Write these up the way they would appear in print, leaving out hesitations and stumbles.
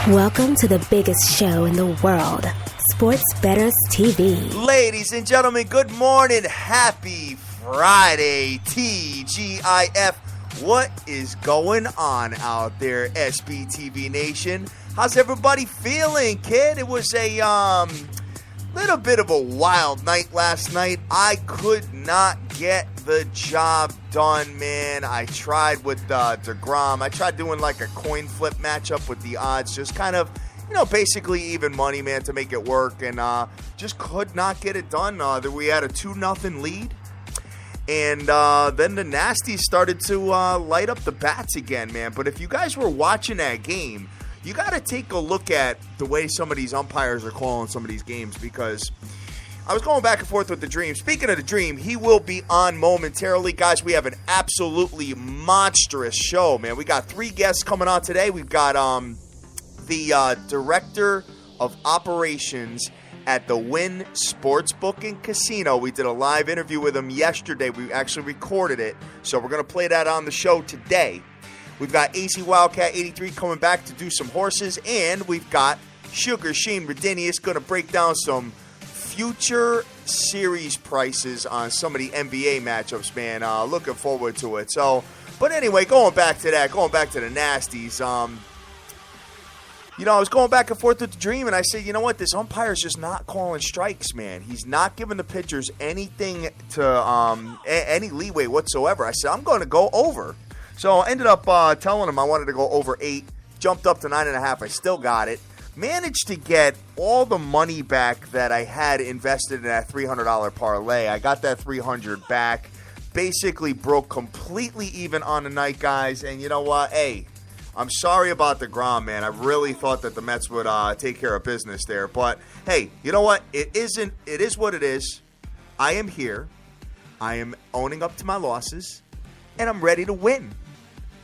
Welcome to the biggest show in the world, Sports Bettors TV. Ladies and gentlemen, good morning. Happy Friday, TGIF. What is going on out there, SBTV Nation? How's everybody feeling, kid? It was a little bit of a wild night last night. I could not get the job done, man. I tried with DeGrom. I tried doing like a coin flip matchup with the odds, just kind of, basically even money, man, to make it work, and just could not get it done. We had a 2-0 lead, and then the Nasties started to light up the bats again, man. But if you guys were watching that game, you got to take a look at the way some of these umpires are calling some of these games, because I was going back and forth with the Dream. Speaking of the Dream, he will be on momentarily. Guys, we have an absolutely monstrous show, man. We got 3 guests coming on today. We've got the Director of Operations at the WYNN Sportsbook and Casino. We did a live interview with him yesterday. We actually recorded it, so we're going to play that on the show today. We've got AC Wildcat 83 coming back to do some horses, and we've got Sugar Sheen Redinius going to break down some future series prices on some of the NBA matchups, man. Looking forward to it. But anyway, going back to the Nasties. I was going back and forth with the Dream, and I said, you know what? This umpire's just not calling strikes, man. He's not giving the pitchers anything to any leeway whatsoever. I said, I'm going to go over. So I ended up telling him I wanted to go over 8. Jumped up to 9.5. I still got it. Managed to get all the money back that I had invested in that $300 parlay. I got that $300 back. Basically broke completely even on the night, guys. And you know what? Hey, I'm sorry about the DeGrom, man. I really thought that the Mets would take care of business there. But hey, you know what? It is what it is. I am here. I am owning up to my losses. And I'm ready to win.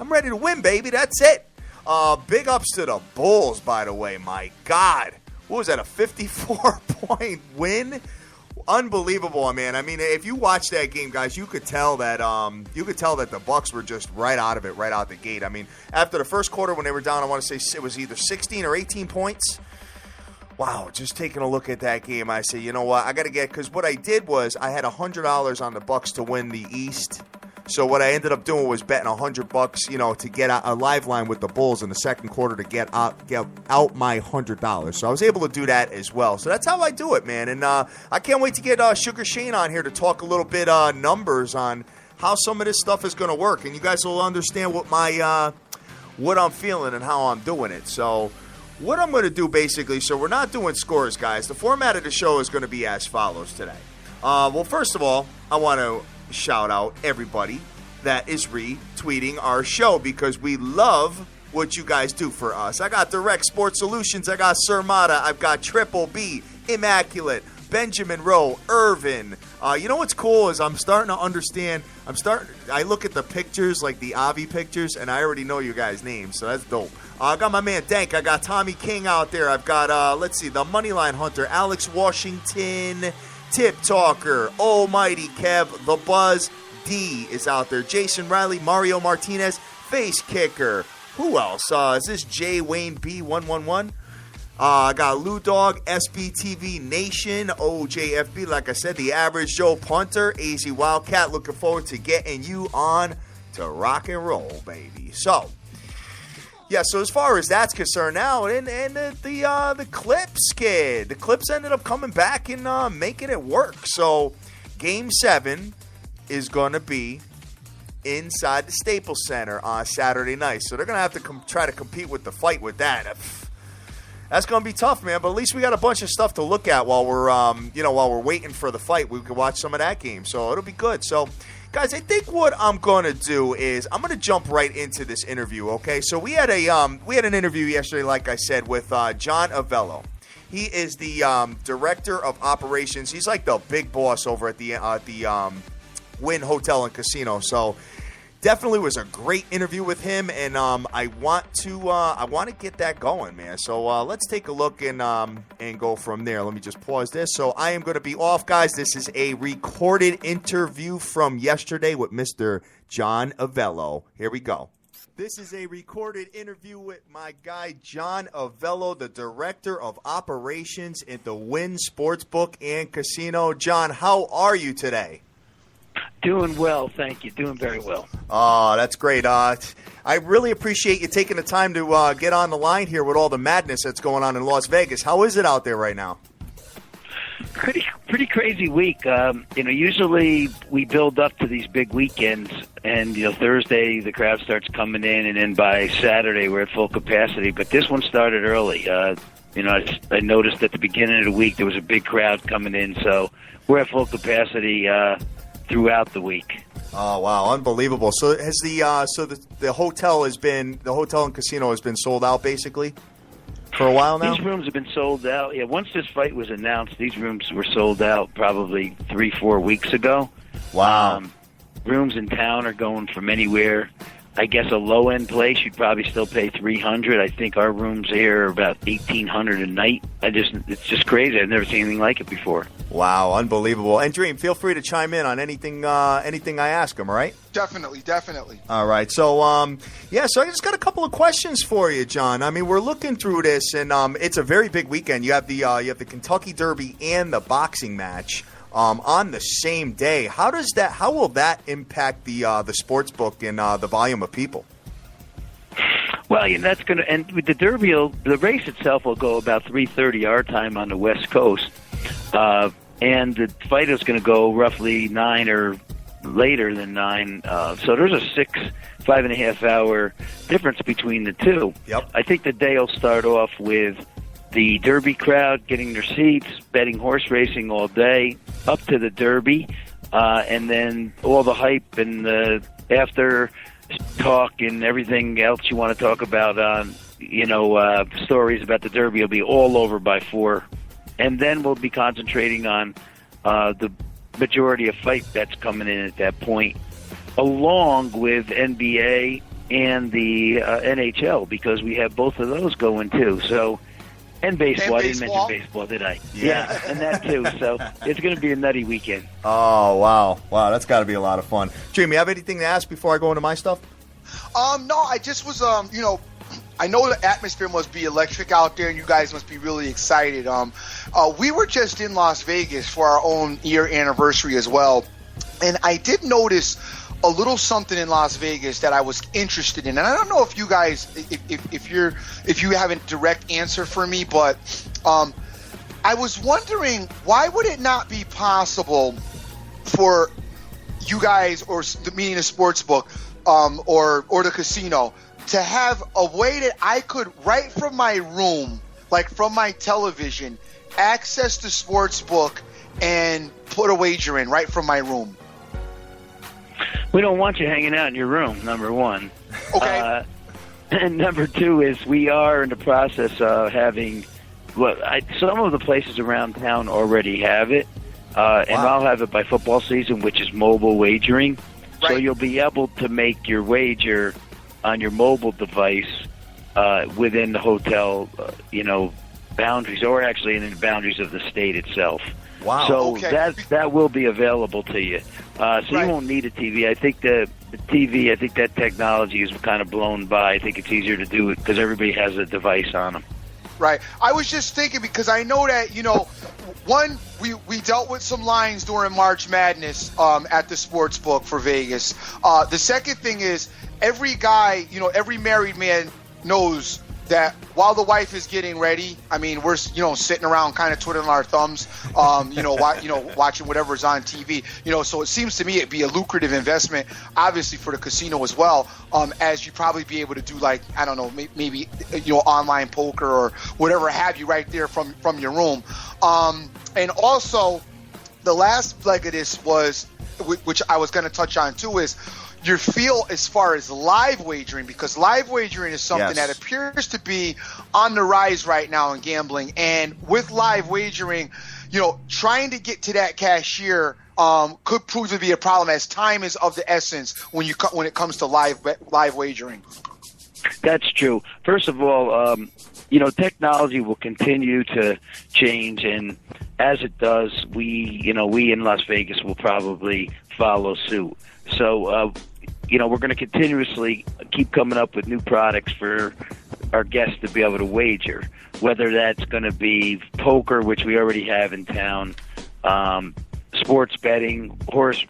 I'm ready to win, baby. That's it. Big ups to the Bulls, by the way. My God. What was that, a 54-point win? Unbelievable, man. I mean, if you watch that game, guys, you could tell that the Bucks were just right out of it, right out the gate. I mean, after the first quarter when they were down, I want to say it was either 16 or 18 points. Wow, just taking a look at that game, I say, you know what? I got to get, because what I did was I had $100 on the Bucks to win the East. So what I ended up doing was betting $100, to get a live line with the Bulls in the second quarter to get out my $100. So I was able to do that as well. So that's how I do it, man. And I can't wait to get Sugar Shane on here to talk a little bit numbers on how some of this stuff is going to work, and you guys will understand what I'm feeling and how I'm doing it. So what I'm going to do basically, so we're not doing scores, guys. The format of the show is going to be as follows today. Well, first of all, I want to shout out everybody that is retweeting our show, because we love what you guys do for us. I got Direct Sports Solutions, I got Sir Mata, I've got Triple B, Immaculate, Benjamin Rowe, Irvin. You know what's cool is I'm starting to understand. I look at the pictures, like the Avi pictures, and I already know you guys' names, so that's dope. I got my man Dank. I got Tommy King out there. I've got the Moneyline Hunter, Alex Washington, Tip Talker, Almighty Kev, The Buzz, D is out there. Jason Riley, Mario Martinez, Face Kicker. Who else? Is this J Wayne B111? I got Lou Dog, SBTV Nation, OJFB, like I said, the Average Joe Punter, AZ Wildcat. Looking forward to getting you on to rock and roll, baby. So as far as that's concerned now, and the Clips, kid. The Clips ended up coming back and making it work. So Game 7 is going to be inside the Staples Center on Saturday night. So they're going to have to try to compete with the Fight with that. That's going to be tough, man. But at least we got a bunch of stuff to look at while we're waiting for the fight. We can watch some of that game. So it'll be good. So, guys, I think what I'm going to do is I'm going to jump right into this interview, okay? So we had an interview yesterday, like I said, with John Avello. He is the Director of Operations. He's like the big boss over at the WYNN Hotel and Casino. So definitely was a great interview with him, and I want to get that going, man. So let's take a look and go from there. Let me just pause this. So I am going to be off, guys. This is a recorded interview from yesterday with Mr. John Avello. Here we go. This is a recorded interview with my guy, John Avello, the Director of Operations at the WYNN Sportsbook and Casino. John, how are you today? Doing well, thank you. Doing very well. Oh, that's great. I really appreciate you taking the time to get on the line here with all the madness that's going on in Las Vegas. How is it out there right now? Pretty crazy week. Usually we build up to these big weekends, and Thursday the crowd starts coming in, and then by Saturday we're at full capacity. But this one started early. I noticed at the beginning of the week there was a big crowd coming in, so we're at full capacity throughout the week. Oh wow, unbelievable! So has the hotel and casino has been sold out basically for a while now? These rooms have been sold out. Yeah, once this fight was announced, these rooms were sold out probably 3-4 weeks ago. Wow. Rooms in town are going from anywhere. I guess a low-end place, you'd probably still pay $300. I think our rooms here are about $1,800 a night. It's just crazy. I've never seen anything like it before. Wow, unbelievable. And Dream, feel free to chime in on anything I ask him, all right? Definitely. All right. So, so I just got a couple of questions for you, John. I mean, we're looking through this, and it's a very big weekend. You have the Kentucky Derby and the boxing match on the same day. How will that impact the sports book and the volume of people? Well, that's going to, and with the Derby, the race itself will go about 3:30 our time on the West Coast, and the fight is going to go roughly 9 or later than 9. So there's a 5.5 hour difference between the two. Yep. I think the day will start off with the Derby crowd getting their seats, betting horse racing all day, up to the Derby, and then all the hype and the after talk and everything else you want to talk about on, stories about the Derby will be all over by 4. And then we'll be concentrating on the majority of fight bets coming in at that point, along with NBA and the NHL, because we have both of those going too. So, and baseball. I didn't mention baseball, did I? Yeah. And that too. So it's going to be a nutty weekend. Oh, wow. That's got to be a lot of fun. Jimmy, you have anything to ask before I go into my stuff? No, I just was, I know the atmosphere must be electric out there, and you guys must be really excited. We were just in Las Vegas for our own year anniversary as well, and I did notice a little something in Las Vegas that I was interested in, and I don't know if you guys, if you have a direct answer for me, but I was wondering, why would it not be possible for you guys, or meaning the sports book, or the casino, to have a way that I could, right from my room, like from my television, access the sports book and put a wager in right from my room? We don't want you hanging out in your room, number one. Okay. And number two is we are in the process of having, some of the places around town already have it, and I'll have it by football season, which is mobile wagering. Right. So you'll be able to make your wager on your mobile device within the hotel, boundaries, or actually in the boundaries of the state itself. Wow. So Okay. that will be available to you. You won't need a TV. I think the TV, that technology is kind of blown by. I think it's easier to do it because everybody has a device on them. Right. I was just thinking, because I know that, one, we dealt with some lines during March Madness at the sports book for Vegas. The second thing is, every guy, every married man knows that while the wife is getting ready, I mean, we're sitting around kind of twiddling our thumbs, watching whatever's on TV. So it seems to me it'd be a lucrative investment, obviously for the casino as well, as you probably be able to do, like, I don't know, maybe online poker or whatever have you right there from your room. And also, the last leg of this was, which I was going to touch on too, is your feel as far as live wagering, because live wagering is something that appears to be on the rise right now in gambling. And with live wagering, trying to get to that cashier could prove to be a problem, as time is of the essence when it comes to live wagering. That's true. First of all, technology will continue to change, and as it does, we in Las Vegas will probably follow suit. So, we're going to continuously keep coming up with new products for our guests to be able to wager, whether that's going to be poker, which we already have in town, sports betting, horse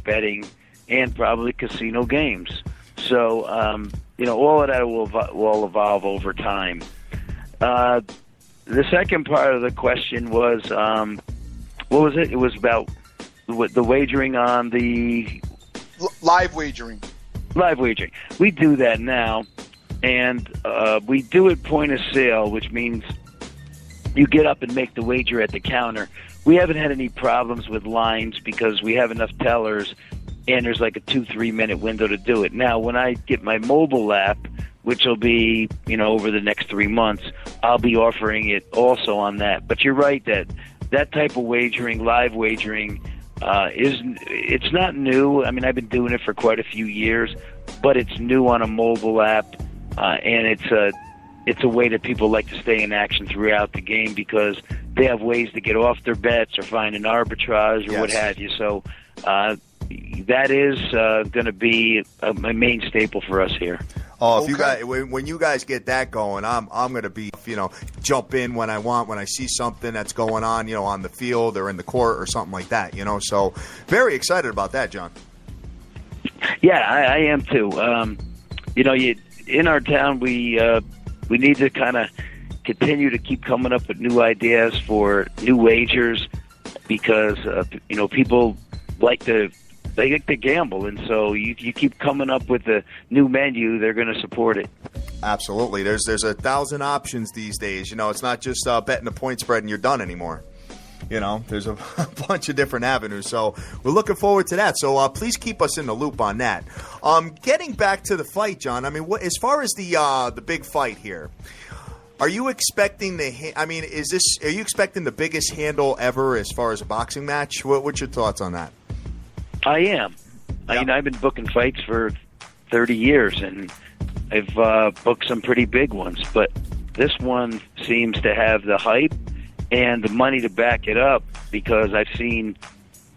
betting, and probably casino games. So, all of that will evolve over time. The second part of the question was, what was it? It was about the wagering on the... Live wagering. Live wagering. We do that now, and we do it point of sale, which means you get up and make the wager at the counter. We haven't had any problems with lines because we have enough tellers, and there's like a 2-3 minute window to do it. Now, when I get my mobile app, which will be, over the next 3 months, I'll be offering it also on that. But you're right that type of wagering, live wagering, it's not new. I mean, I've been doing it for quite a few years, but it's new on a mobile app, and it's a way that people like to stay in action throughout the game because they have ways to get off their bets or find an arbitrage or what have you. So that is going to be a main staple for us here. Oh, if you guys, when you guys get that going, I'm going to be, jump in when I want, when I see something that's going on, on the field or in the court or something like that, So very excited about that, John. Yeah, I am too. In our town, we need to kind of continue to keep coming up with new ideas for new wagers because, people like to gamble, and so you keep coming up with a new menu, they're going to support it. Absolutely. There's 1,000 options these days. It's not just betting the point spread and you're done anymore. There's a bunch of different avenues. So we're looking forward to that. So please keep us in the loop on that. Getting back to the fight, John, I mean, as far as the big fight here, are you expecting are you expecting the biggest handle ever as far as a boxing match? What's your thoughts on that? I am. Yep. I've been booking fights for 30 years, and I've booked some pretty big ones. But this one seems to have the hype and the money to back it up because I've seen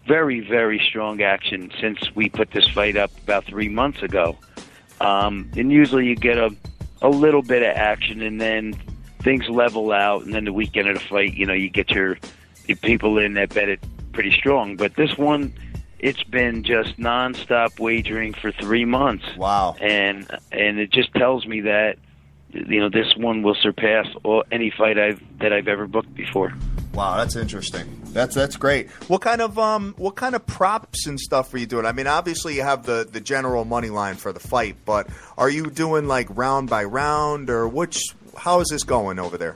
very, very strong action since we put this fight up about 3 months ago. And usually you get a little bit of action, and then things level out, and then the weekend of the fight, you get your people in that bet it pretty strong. But this one... It's been just nonstop wagering for 3 months. Wow! And it just tells me that this one will surpass any fight that I've ever booked before. Wow, that's interesting. That's great. What kind of props and stuff are you doing? I mean, obviously you have the general money line for the fight, but are you doing like round by round or how is this going over there?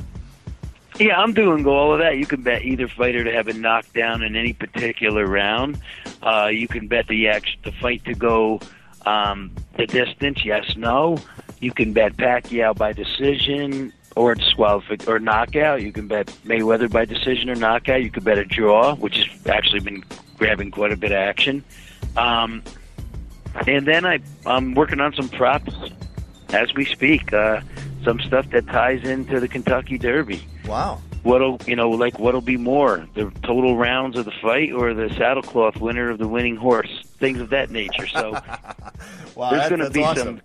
Yeah, I'm doing all of that. You can bet either fighter to have a knockdown in any particular round. You can bet the fight to go the distance, yes, no. You can bet Pacquiao by decision or knockout. You can bet Mayweather by decision or knockout. You could bet a draw, which has actually been grabbing quite a bit of action. And then I'm working on some props as we speak. Some stuff that ties into the Kentucky Derby. Wow. What'll be more, the total rounds of the fight or the saddlecloth winner of the winning horse? Things of that nature. So wow, there's going to be awesome.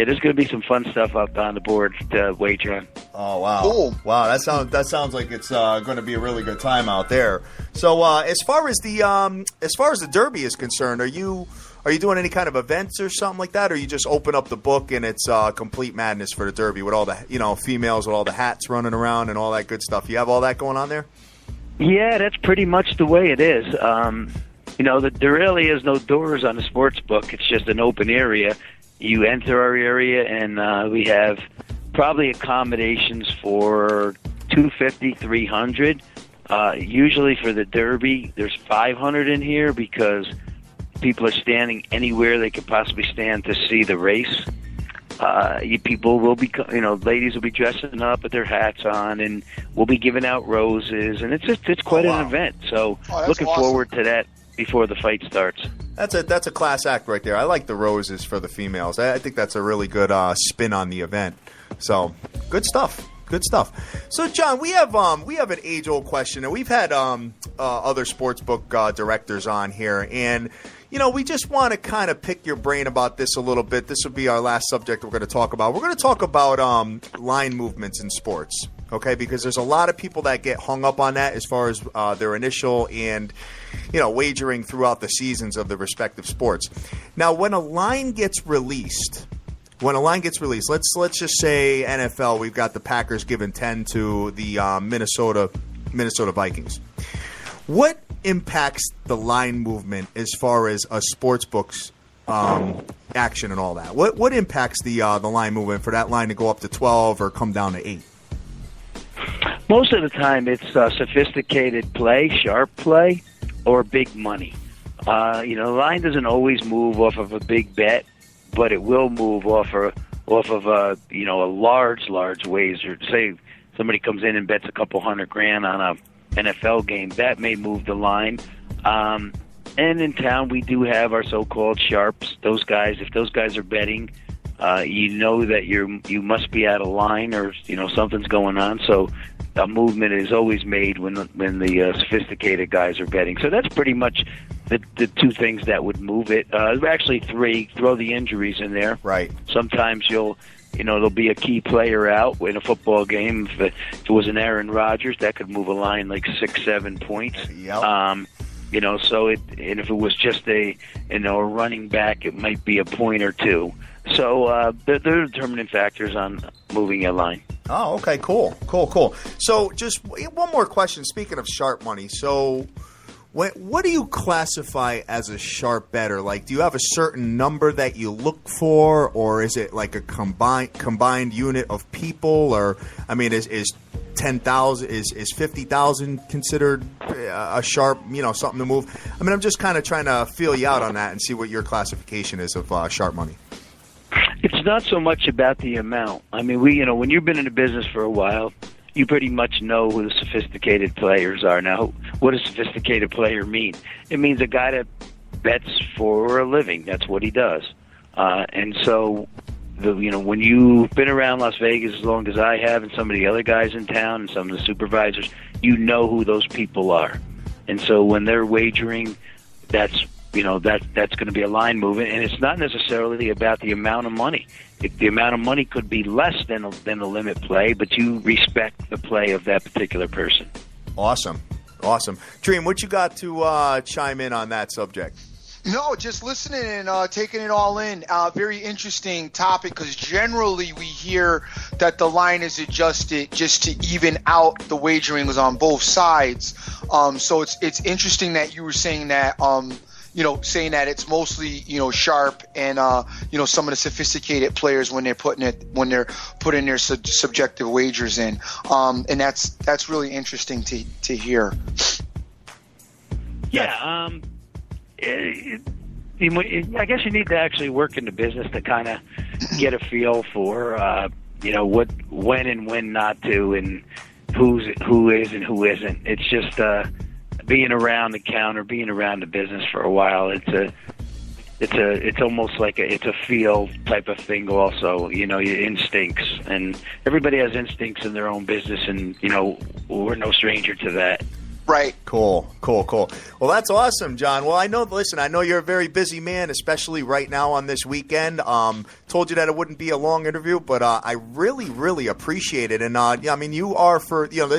there's going to be some fun stuff up on the board to wager on. Oh wow. Cool. Wow, that sounds like it's going to be a really good time out there. So as far as the Derby is concerned, are you doing any kind of events or something like that, or you just open up the book and it's complete madness for the Derby with all the females with all the hats running around and all that good stuff? You have all that going on there? Yeah, that's pretty much the way it is. There really is no doors on the sports book. It's just an open area. You enter our area, and we have probably accommodations for 250, 300. Usually for the Derby, there's 500 in here because people are standing anywhere they could possibly stand to see the race. People will be, ladies will be dressing up with their hats on, and we'll be giving out roses, and it's quite an event. So looking forward to that before the fight starts. That's a class act right there. I like the roses for the females. I think that's a really good spin on the event. So good stuff. Good stuff. So, John, we have an age-old question, and we've had other sportsbook directors on here, and we just want to kind of pick your brain about this a little bit. This will be our last subject we're going to talk about. We're going to talk about line movements in sports, okay? Because there's a lot of people that get hung up on that as far as their initial and wagering throughout the seasons of the respective sports. Now, when a line gets released, let's just say NFL, we've got the Packers giving 10 to the Minnesota Vikings. What impacts the line movement as far as a sportsbook's action and all that? What impacts the line movement for that line to go up to 12 or come down to 8? Most of the time, it's sophisticated play, sharp play, or big money. The line doesn't always move off of a big bet, but it will move off of a large wager. Say somebody comes in and bets a couple $100,000 on a NFL game, that may move the line. And in town, we do have our so-called sharps. Those guys, if those guys are betting, that you must be out of line or something's going on. So a movement is always made when the sophisticated guys are betting. So that's pretty much the two things that would move it. Actually, three. Throw the injuries in there. Right. Sometimes there'll be a key player out in a football game. If it was an Aaron Rodgers, that could move a line like 6-7 points. Yep. And if it was just a running back, it might be a point or two. So they're determining factors on moving a line. Oh, okay, cool. So just one more question. Speaking of sharp money, so what do you classify as a sharp better? Like, do you have a certain number that you look for, or is it like a combined unit of people? Or is 10,000 is 50,000 considered a sharp, something to move? I'm just kind of trying to feel you out on that and see what your classification is of sharp money. It's not so much about the amount. When you've been in the business for a while, you pretty much know who the sophisticated players are. Now, what does sophisticated player mean? It means a guy that bets for a living. That's what he does. And so, when you've been around Las Vegas as long as I have, and some of the other guys in town, and some of the supervisors, you know who those people are. And so, when they're wagering, that's going to be a line movement, and it's not necessarily about the amount of money. The amount of money could be less than the limit play, but you respect the play of that particular person. Awesome. Dream, what you got to chime in on that subject? No, just listening and taking it all in. Very interesting topic, because generally we hear that the line is adjusted just to even out the wagering was on both sides. So it's interesting that you were saying that. Saying that it's mostly sharp and some of the sophisticated players when they're putting their subjective wagers in, and that's really interesting to hear. Yeah, I guess you need to actually work in the business to kind of get a feel for what when and when not to, and who is and who isn't. It's just being around the counter, being around the business for a while, it's almost like it's a feel type of thing. Also, your instincts, and everybody has instincts in their own business, and we're no stranger to that. Right. Cool. Well, that's awesome, John. Well, I know you're a very busy man, especially right now on this weekend. Told you that it wouldn't be a long interview, but I really, really appreciate it. And, you are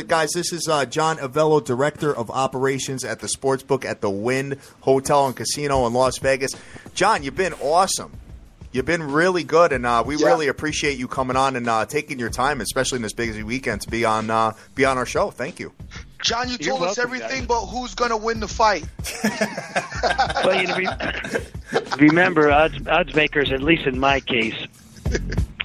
guys, this is John Avello, Director of Operations at the Sportsbook at the WYNN Hotel and Casino in Las Vegas. John, you've been awesome. You've been really good, and we really appreciate you coming on and taking your time, especially in this busy weekend, to be on our show. Thank you. John, you told us everything, but who's going to win the fight? Well, remember, odds makers, at least in my case,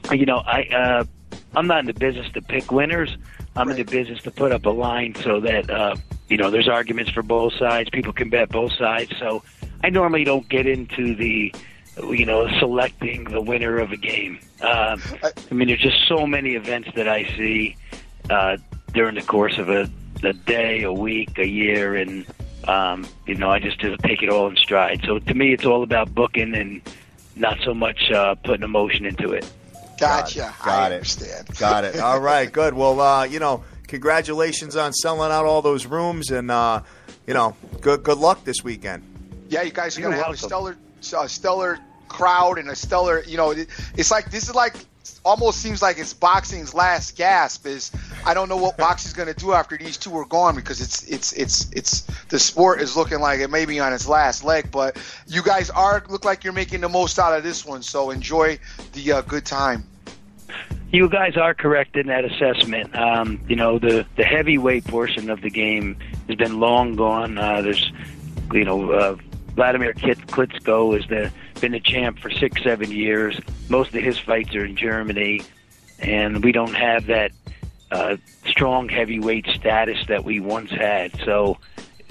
I'm not in the business to pick winners. I'm in the business to put up a line so that, there's arguments for both sides. People can bet both sides. So I normally don't get into the, selecting the winner of a game. There's just so many events that I see during the course of a day, a week, a year, and I just take it all in stride. So to me, it's all about booking and not so much putting emotion into it. Gotcha. Got I it. understand. Got it. All right, good. Well, congratulations on selling out all those rooms, and good luck this weekend. Yeah, you guys are You're going to have welcome. a stellar crowd and a stellar, it's like, this is like, almost seems like it's boxing's last gasp. Is I don't know what boxing's going to do after these two are gone, because it's the sport is looking like it may be on its last leg, but you guys look like you're making the most out of this one, so enjoy the good time. You guys are correct in that assessment. The heavyweight portion of the game has been long gone. There's, Vladimir Klitschko has been the champ for 6-7 years. Most of his fights are in Germany, and we don't have that strong heavyweight status that we once had. So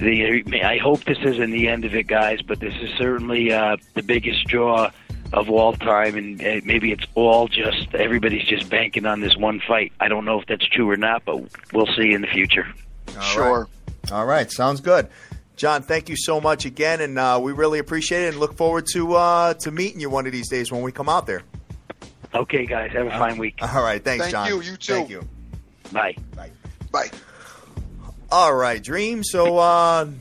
I hope this isn't the end of it, guys, but this is certainly the biggest draw of all time, and maybe it's all just everybody's just banking on this one fight. I don't know if that's true or not, but we'll see in the future. Sure. All right, sounds good. John, thank you so much again, and we really appreciate it and look forward to meeting you one of these days when we come out there. Okay, guys, have a fine week. All right, thanks, John. Thank you. You too. Thank you. Bye. Bye. All right, Dream. So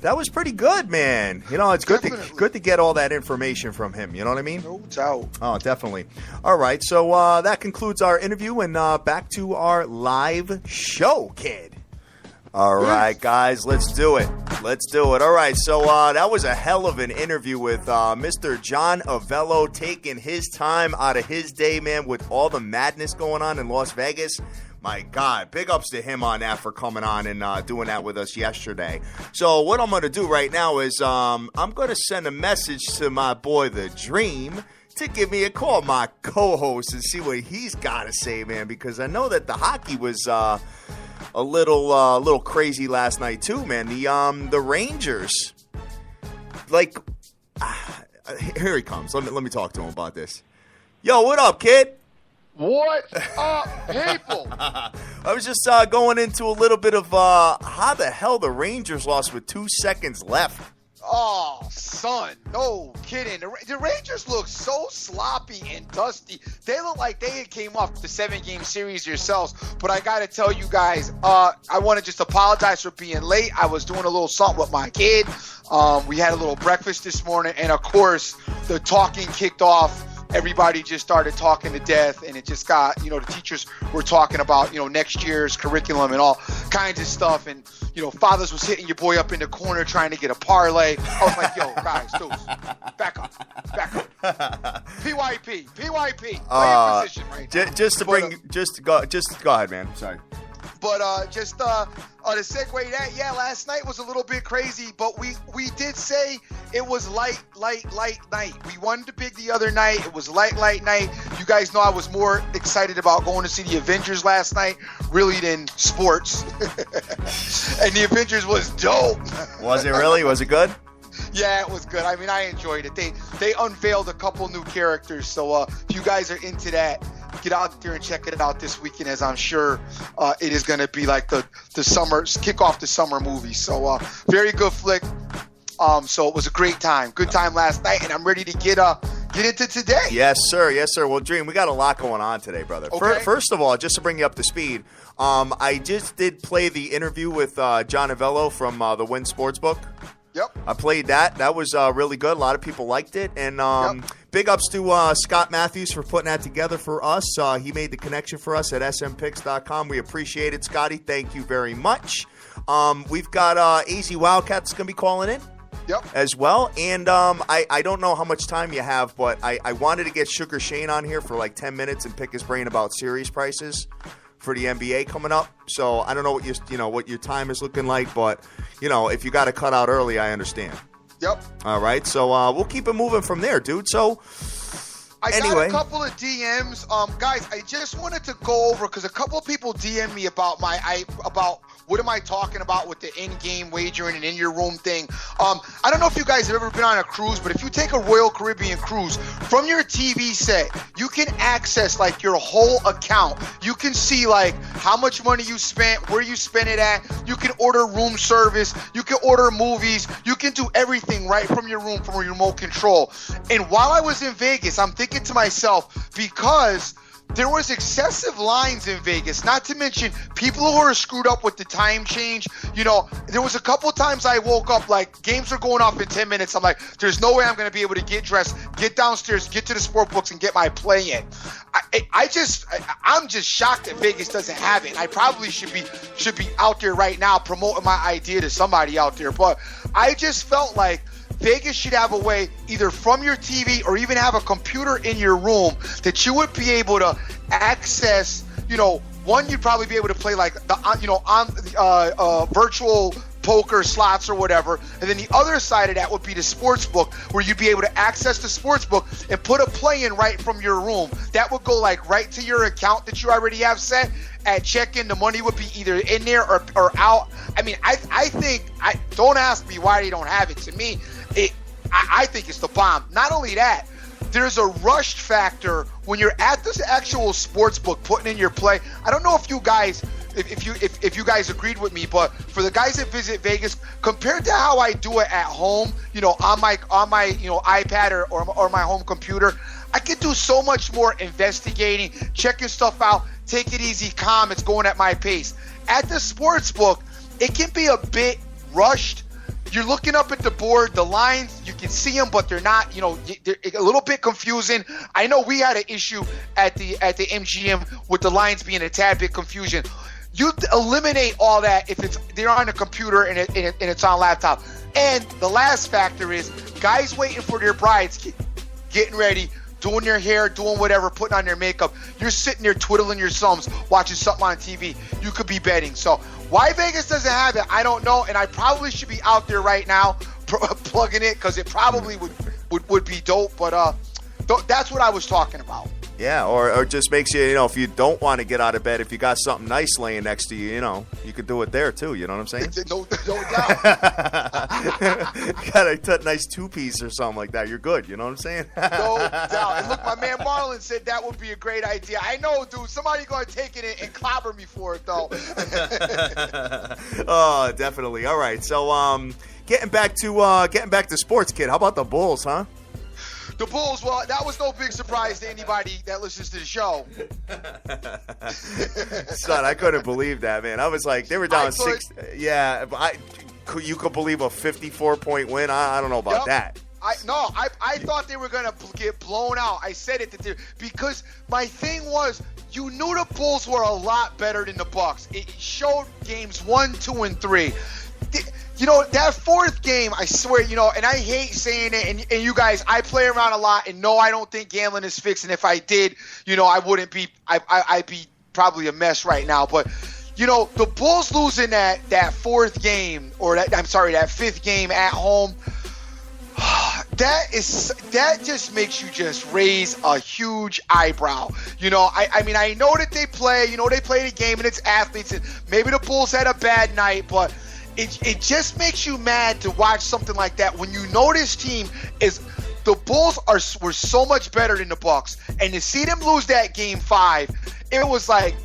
that was pretty good, man. It's Definitely. good to get all that information from him. You know what I mean? No doubt. Oh, definitely. All right, so that concludes our interview, and back to our live show, kid. All right, guys, let's do it. All right, so that was a hell of an interview with Mr. John Avello, taking his time out of his day, man, with all the madness going on in Las Vegas. My God, big ups to him on that for coming on and doing that with us yesterday. So what I'm going to do right now is I'm going to send a message to my boy, The Dream, to give me a call, my co-host, and see what he's got to say, man, because I know that the hockey was a little crazy last night too, man. The Rangers, here he comes. Let me talk to him about this. Yo, what up, kid? What up, people? I was just going into a little bit of how the hell the Rangers lost with 2 seconds left. Oh, son, no kidding. The Rangers look so sloppy and dusty. They look like they came off the 7-game series yourselves. But I got to tell you guys, I want to just apologize for being late. I was doing a little something with my kid. We had a little breakfast this morning. And, of course, the talking kicked off. Everybody just started talking to death, and it just got, the teachers were talking about, next year's curriculum and all kinds of stuff. And, fathers was hitting your boy up in the corner trying to get a parlay. I was like, yo, guys, dudes, back up. PYP, play your position right now. Just go ahead, man. Sorry. But to segue that, last night was a little bit crazy, but we did say it was light night. We won the big the other night. It was light night. You guys know I was more excited about going to see the Avengers last night, really, than sports. And the Avengers was dope. Was it really? Was it good? Yeah, it was good. I mean, I enjoyed it. They unveiled a couple new characters, so if you guys are into that, get out there and check it out this weekend, as I'm sure it is going to be like the summer, kick off the summer movie. So very good flick. So it was a great time. Good time last night, and I'm ready to get into today. Yes, sir. Well, Dream, we got a lot going on today, brother. Okay. First of all, just to bring you up to speed, I just did play the interview with John Avello from the WYNN Sportsbook. Yep. I played that. That was really good. A lot of people liked it. And big ups to Scott Matthews for putting that together for us. He made the connection for us at smpicks.com. We appreciate it, Scotty. Thank you very much. We've got AZ Wildcats going to be calling in. Yep. As well. And I don't know how much time you have, but I wanted to get Sugar Shane on here for like 10 minutes and pick his brain about series prices for the NBA coming up. So I don't know what your time is looking like, but if you got to cut out early, I understand. Yep. All right. So we'll keep it moving from there, dude. So I anyway. got a couple of DMs. Guys, I just wanted to go over, because a couple of people DM'd me about about what am I talking about with the in-game wagering and in-your-room thing. I don't know if you guys have ever been on a cruise, but if you take a Royal Caribbean cruise, from your TV set, you can access like your whole account. You can see like how much money you spent, where you spent it at. You can order room service. You can order movies. You can do everything right from your room, from a remote control. And while I was in Vegas, I'm thinking to myself, because there was excessive lines in Vegas, not to mention people who were screwed up with the time change. You know, there was a couple times I woke up like games are going off in 10 minutes. I'm like, there's no way I'm going to be able to get dressed, get downstairs, get to the sport books and get my play in. I'm just shocked that Vegas doesn't have it. And I probably should be out there right now promoting my idea to somebody out there. But I just felt like Vegas should have a way, either from your TV or even have a computer in your room, that you would be able to access. You know, one, you'd probably be able to play like on virtual poker slots or whatever, and then the other side of that would be the sports book, where you'd be able to access the sports book and put a play in right from your room. That would go like right to your account that you already have set. At check-in, the money would be either in there or out. I mean, I think don't ask me why they don't have it. To me, I think it's the bomb. Not only that, there's a rush factor when you're at this actual sports book putting in your play. I don't know if you guys if you guys agreed with me, but for the guys that visit Vegas, compared to how I do it at home, you know, on my iPad or my home computer, I can do so much more investigating, checking stuff out. Take it easy, calm. It's going at my pace. At the sports book, it can be a bit rushed. You're looking up at the board, the lines, you can see them, but they're not, you know, they're a little bit confusing. I know we had an issue at the MGM with the lines being a tad bit confusion. You eliminate all that if they're on a computer and it's on laptop. And the last factor is guys waiting for their brides, getting ready, doing their hair, doing whatever, putting on their makeup. You're sitting there twiddling your thumbs, watching something on TV. You could be betting. So why Vegas doesn't have it, I don't know. And I probably should be out there right now plugging it, because it probably would be dope. But that's what I was talking about. Yeah, or just makes you, you know, if you don't want to get out of bed, if you got something nice laying next to you, you know, you could do it there too. You know what I'm saying? No doubt. Got a nice two-piece or something like that. You're good. You know what I'm saying? No doubt. And look, my man Marlon said that would be a great idea. I know, dude. Somebody going to take it and clobber me for it, though. Oh, definitely. All right. So, getting back to sports, kid. How about the Bulls, huh? The Bulls, well, that was no big surprise to anybody that listens to the show. Son, I couldn't believe that, man. I was like, they were down 6. Yeah, but you could believe a 54-point win? I don't know about that. I thought they were going to get blown out. I said it because my thing was, you knew the Bulls were a lot better than the Bucks. It showed games 1, 2, and 3. You know, that fourth game, I swear, you know, and I hate saying it, and you guys, I play around a lot, and no, I don't think gambling is fixed, and if I did, you know, I'd be probably a mess right now, but, you know, the Bulls losing that fourth game, or that fifth game at home, that just makes you just raise a huge eyebrow. You know, I mean, I know that they play the game, and it's athletes, and maybe the Bulls had a bad night, but it just makes you mad to watch something like that when you know this team is – the Bulls were so much better than the Bucks, and to see them lose that game 5, it was like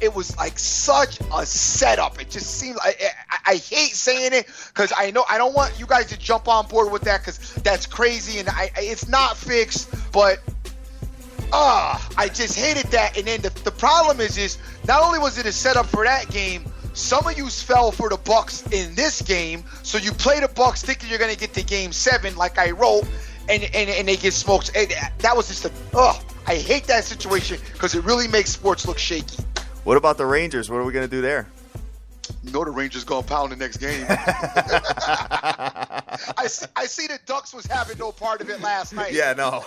such a setup. It just seemed like I hate saying it, because I know I don't want you guys to jump on board with that, because that's crazy and it's not fixed. But I just hated that. And then the problem is not only was it a setup for that game, some of you fell for the Bucks in this game, so you play the Bucks thinking you're going to get to Game 7, like I wrote, and they get smoked. And that was just I hate that situation, because it really makes sports look shaky. What about the Rangers? What are we going to do there? You know the Rangers going to pound the next game. I see the Ducks was having no part of it last night. Yeah, no.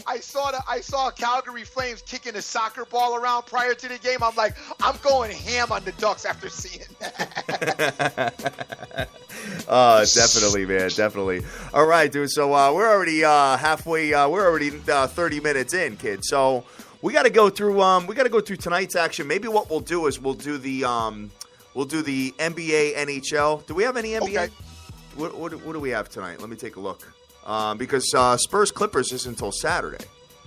I saw Calgary Flames kicking a soccer ball around prior to the game. I'm like, I'm going ham on the Ducks after seeing that. Definitely, man, definitely. All right, dude. So we're already halfway. We're already 30 minutes in, kid. So we got to go through. Tonight's action. Maybe what we'll do is we'll do the NBA, NHL. Do we have any NBA? Okay. What do we have tonight? Let me take a look. Because Spurs Clippers is until Saturday.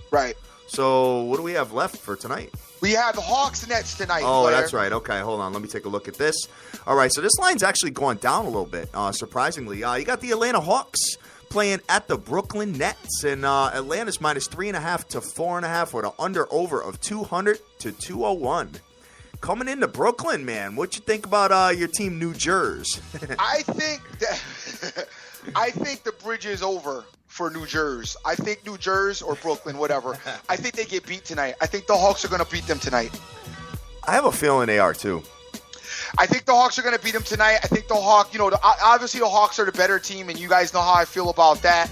Right. So what do we have left for tonight? We have the Hawks Nets tonight. Oh, Blair. That's right. Okay, hold on. Let me take a look at this. All right, so this line's actually going down a little bit, surprisingly. You got the Atlanta Hawks playing at the Brooklyn Nets, and Atlanta's minus 3.5 to 4.5 with an under-over of 200 to 201. Coming into Brooklyn, man, what you think about your team, New Jersey? I think the bridge is over for New Jersey. I think New Jersey or Brooklyn, whatever. I think they get beat tonight. I think the Hawks are going to beat them tonight. I have a feeling they are too. I think the Hawks are going to beat them tonight. I think the Hawks, obviously the Hawks are the better team, and you guys know how I feel about that.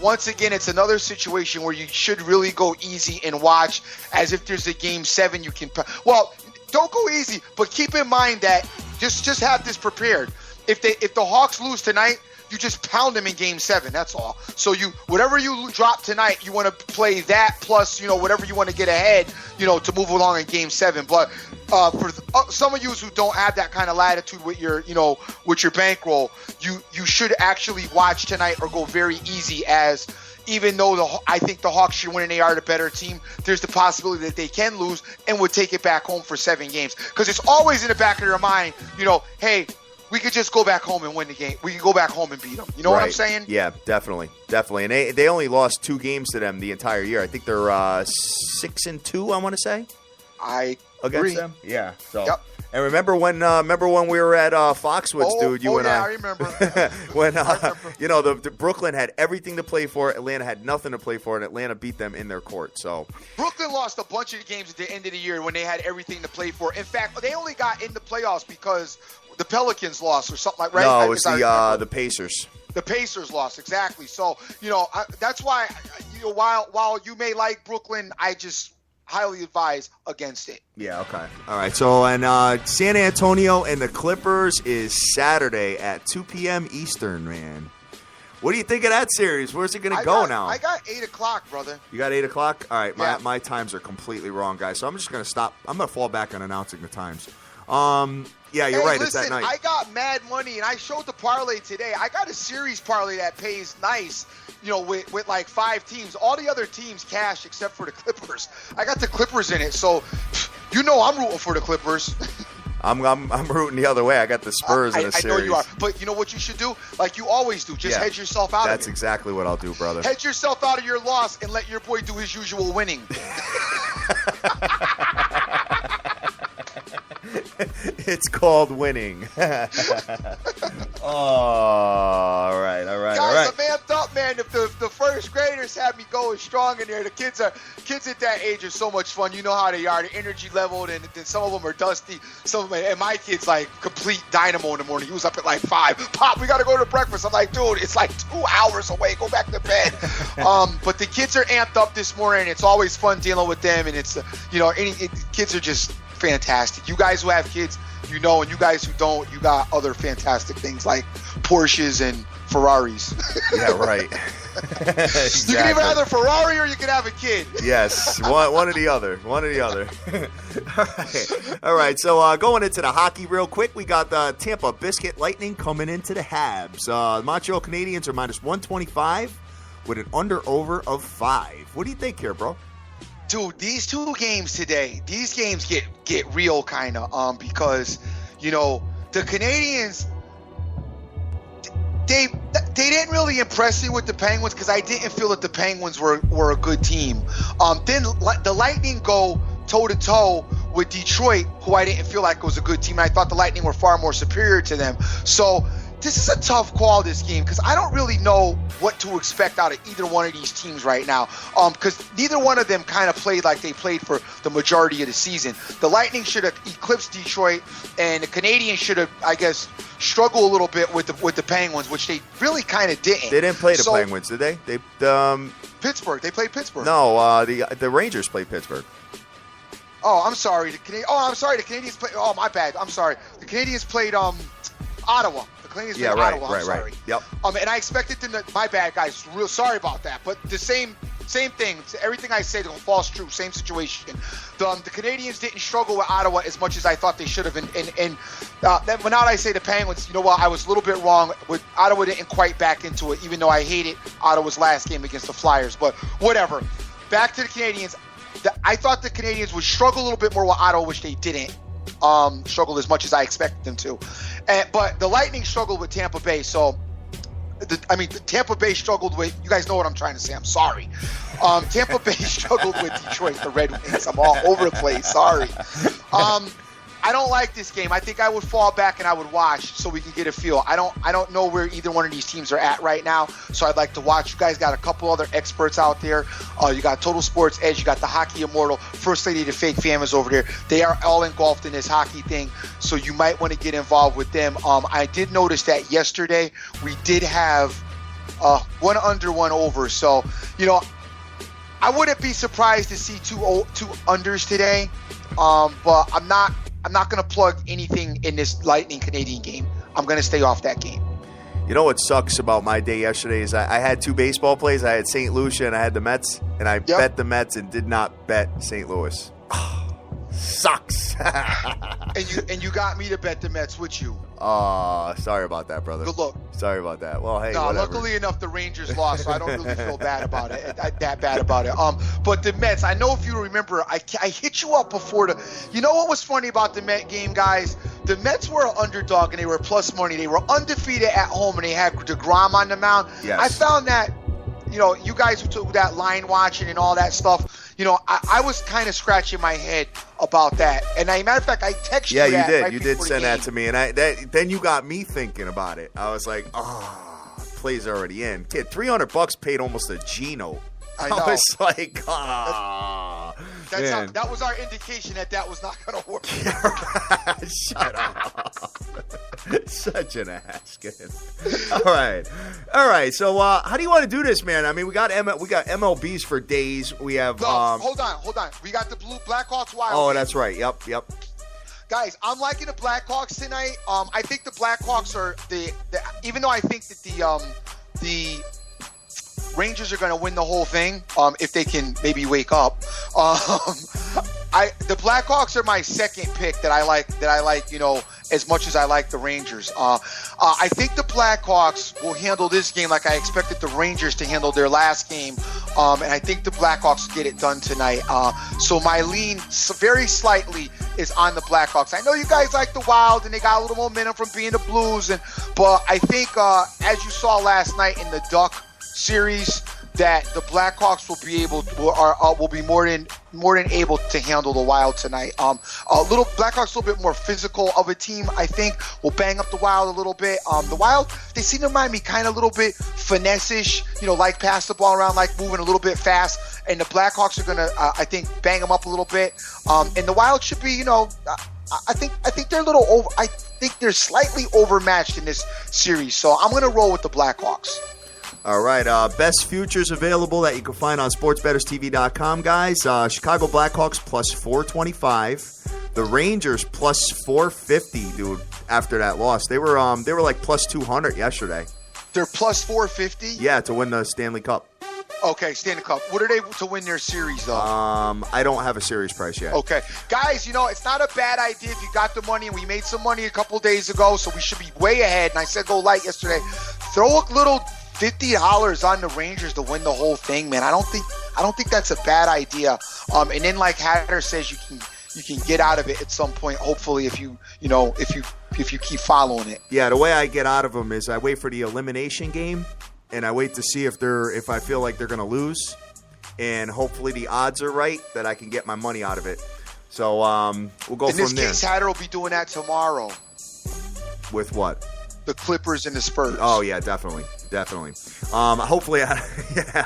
Once again, it's another situation where you should really go easy and watch as if there's a game 7 you can. Well, don't go easy, but keep in mind that just have this prepared. If the Hawks lose tonight, you just pound them in game 7. That's all. So whatever you drop tonight, you want to play that plus whatever you want to get ahead to move along in game 7. But for some of you who don't have that kind of latitude with your bankroll, you should actually watch tonight or go very easy, as even though I think the Hawks should win and they are the better team, there's the possibility that they can lose and would take it back home for 7 games. Because it's always in the back of their mind, hey, we could just go back home and win the game. We can go back home and beat them. You know what I'm saying? Yeah, definitely. And they only lost 2 games to them the entire year. I think they're 6-2, I want to say. I against agree. them. Yeah. So. Yep. And remember when we were at Foxwoods, dude? You and I remember. When the Brooklyn had everything to play for, Atlanta had nothing to play for, and Atlanta beat them in their court. So Brooklyn lost a bunch of games at the end of the year when they had everything to play for. In fact, they only got in the playoffs because the Pelicans lost or something like, right? No, it was the Pacers. The Pacers lost, exactly. So that's why while you may like Brooklyn, I just highly advise against it. Yeah, okay. All right. So, and San Antonio and the Clippers is Saturday at 2 p.m. Eastern, man. What do you think of that series? Where's it going to go now? I got 8 o'clock, brother. You got 8 o'clock? All right. Yeah. My times are completely wrong, guys. So I'm just going to stop. I'm going to fall back on announcing the times. Yeah, you're right. Listen, it's that night. I got mad money, and I showed the parlay today. I got a series parlay that pays nice, with like 5 teams. All the other teams cash except for the Clippers. I got the Clippers in it, so I'm rooting for the Clippers. I'm rooting the other way. I got the Spurs in a series. I know you are, but you know what you should do? Like you always do, just hedge yourself out of it. That's exactly what I'll do, brother. Hedge yourself out of your loss and let your boy do his usual winning. It's called winning. All right. Guys, I'm amped up, man. The first graders have me going strong in there. The kids at that age are so much fun. You know how they are. The energy level, and then some of them are dusty. Some of them, and my kid's like complete dynamo in the morning. He was up at like 5. Pop, we got to go to breakfast. I'm like, dude, it's like 2 hours away. Go back to bed. But the kids are amped up this morning. It's always fun dealing with them, and it's kids are just fantastic. You guys who have kids, and you guys who don't, you got other fantastic things like Porsches and Ferraris. Yeah, right. Exactly. You can either have a Ferrari or you can have a kid. Yes, one or the other. All right. So going into the hockey real quick, we got the Tampa Biscuit Lightning coming into the Habs. The Montreal Canadiens are minus 125 with an under-over of 5. What do you think here, bro? Dude, these 2 games today, these games get real kind of because, the Canadians, they didn't really impress me with the Penguins because I didn't feel that the Penguins were a good team. Then the Lightning go toe-to-toe with Detroit, who I didn't feel like was a good team. And I thought the Lightning were far more superior to them. So this is a tough call, this game, because I don't really know what to expect out of either one of these teams right now, because neither one of them kind of played like they played for the majority of the season. The Lightning should have eclipsed Detroit, and the Canadiens should have, I guess, struggled a little bit with the Penguins, which they really kind of didn't. They didn't play the Penguins, did they? Pittsburgh. They played Pittsburgh. No, the Rangers played Pittsburgh. Oh, I'm sorry. The Canadiens played. Oh, my bad. I'm sorry. The Canadiens played Ottawa. Yeah, right, Ottawa, right. Yep. And I expected them to. My bad, guys. Real sorry about that. But the same thing. Everything I say falls true. Same situation. The Canadians didn't struggle with Ottawa as much as I thought they should have. And when I say the Penguins, I was a little bit wrong. With Ottawa didn't quite back into it, even though I hated Ottawa's last game against the Flyers. But whatever. Back to the Canadians. I thought the Canadians would struggle a little bit more with Ottawa, which they didn't. Struggled as much as I expected them to. But the Lightning struggled with Tampa Bay. So Tampa Bay struggled with. You guys know what I'm trying to say. I'm sorry. Tampa Bay struggled with Detroit, the Red Wings. I'm all over the place. Sorry. I don't like this game. I think I would fall back and I would watch so we can get a feel. I don't know where either one of these teams are at right now, so I'd like to watch. You guys got a couple other experts out there. You got Total Sports Edge. You got the Hockey Immortal. First Lady of the Fake Fam is over there. They are all engulfed in this hockey thing, so you might want to get involved with them. I did notice that yesterday we did have one under, one over. So, I wouldn't be surprised to see two unders today, but I'm not going to plug anything in this Lightning Canadian game. I'm going to stay off that game. You know what sucks about my day yesterday is I had two baseball plays. I had St. Lucia and I had the Mets, and I bet the Mets and did not bet St. Louis. Sucks. and you got me to bet the Mets with you. Sorry about that, brother. Good luck. Sorry about that. Well, hey, no, whatever. Luckily enough, the Rangers lost, so I don't really feel bad about it. That bad about it. But the Mets, I know if you remember, I hit you up before the. You know what was funny about the Met game, guys? The Mets were an underdog and they were plus money. They were undefeated at home and they had DeGrom on the mound. Yes. I found that, you guys who took that line watching and all that stuff. I was kind of scratching my head about that. And as a matter of fact, I texted you that. Yeah, you did. Right You did send that to me. And then you got me thinking about it. I was like, play's already in. Kid, $300 paid almost a Gino. I know. was like, that was our indication that was not going to work. Shut up. Such an ass, kid. All right. So, how do you want to do this, man? I mean, we got MLBs for days. We have. Hold on. We got the Blackhawks Wild. Oh, that's right. Yep. Guys, I'm liking the Blackhawks tonight. I think the Blackhawks are the even though I think that the Rangers are going to win the whole thing if they can maybe wake up. The Blackhawks are my second pick that I like, as much as I like the Rangers. I think the Blackhawks will handle this game like I expected the Rangers to handle their last game, and I think the Blackhawks get it done tonight. So my lean very slightly is on the Blackhawks. I know you guys like the Wild, and they got a little momentum from being the Blues, but I think as you saw last night in the Duck series, that the Blackhawks will be more than able to handle the Wild tonight. Blackhawks a little bit more physical of a team, I think. Will bang up the Wild a little bit. The Wild, they seem to remind me kind of a little bit finesse-ish, like pass the ball around, like moving a little bit fast. And the Blackhawks are gonna, I think, bang them up a little bit. And the Wild should be, I think they're a little over. I think they're slightly overmatched in this series. So I'm gonna roll with the Blackhawks. All right, best futures available that you can find on sportsbetterstv.com, guys. Chicago Blackhawks plus 425. The Rangers plus 450, dude. After that loss, they were like plus 200 yesterday. They're plus 450. Yeah, to win the Stanley Cup. Okay, Stanley Cup. What are they to win their series, though? I don't have a series price yet. Okay. Guys, it's not a bad idea if you got the money, and we made some money a couple days ago, so we should be way ahead. And I said go light yesterday. Throw a little $50 on the Rangers to win the whole thing, man. I don't think that's a bad idea. And then, like Hatter says, you can get out of it at some point. Hopefully, if you keep following it. Yeah, the way I get out of them is I wait for the elimination game, and I wait to see if I feel like they're going to lose, and hopefully the odds are right that I can get my money out of it. So we'll go from there. In this case, Hatter will be doing that tomorrow. With what? The Clippers and the Spurs. Oh yeah, definitely. Hopefully,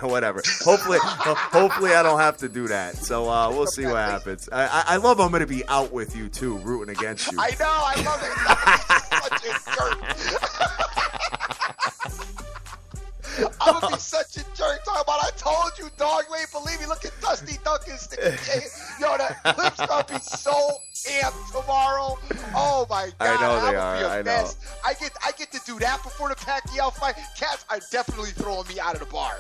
whatever. Hopefully, I don't have to do that. So we'll see what happens. I love I'm going to be out with you too, rooting against you. I know, I love it. Such a jerk. I'm gonna be such a jerk. Talking about I told you, dog. You ain't believe me. Look at Dusty Duncan sticking. Yo, that Clips gonna be so amped tomorrow. Oh my god, I know they that would be are. a mess. I get to do that before the Pacquiao fight. Cats are definitely throwing me out of the bar.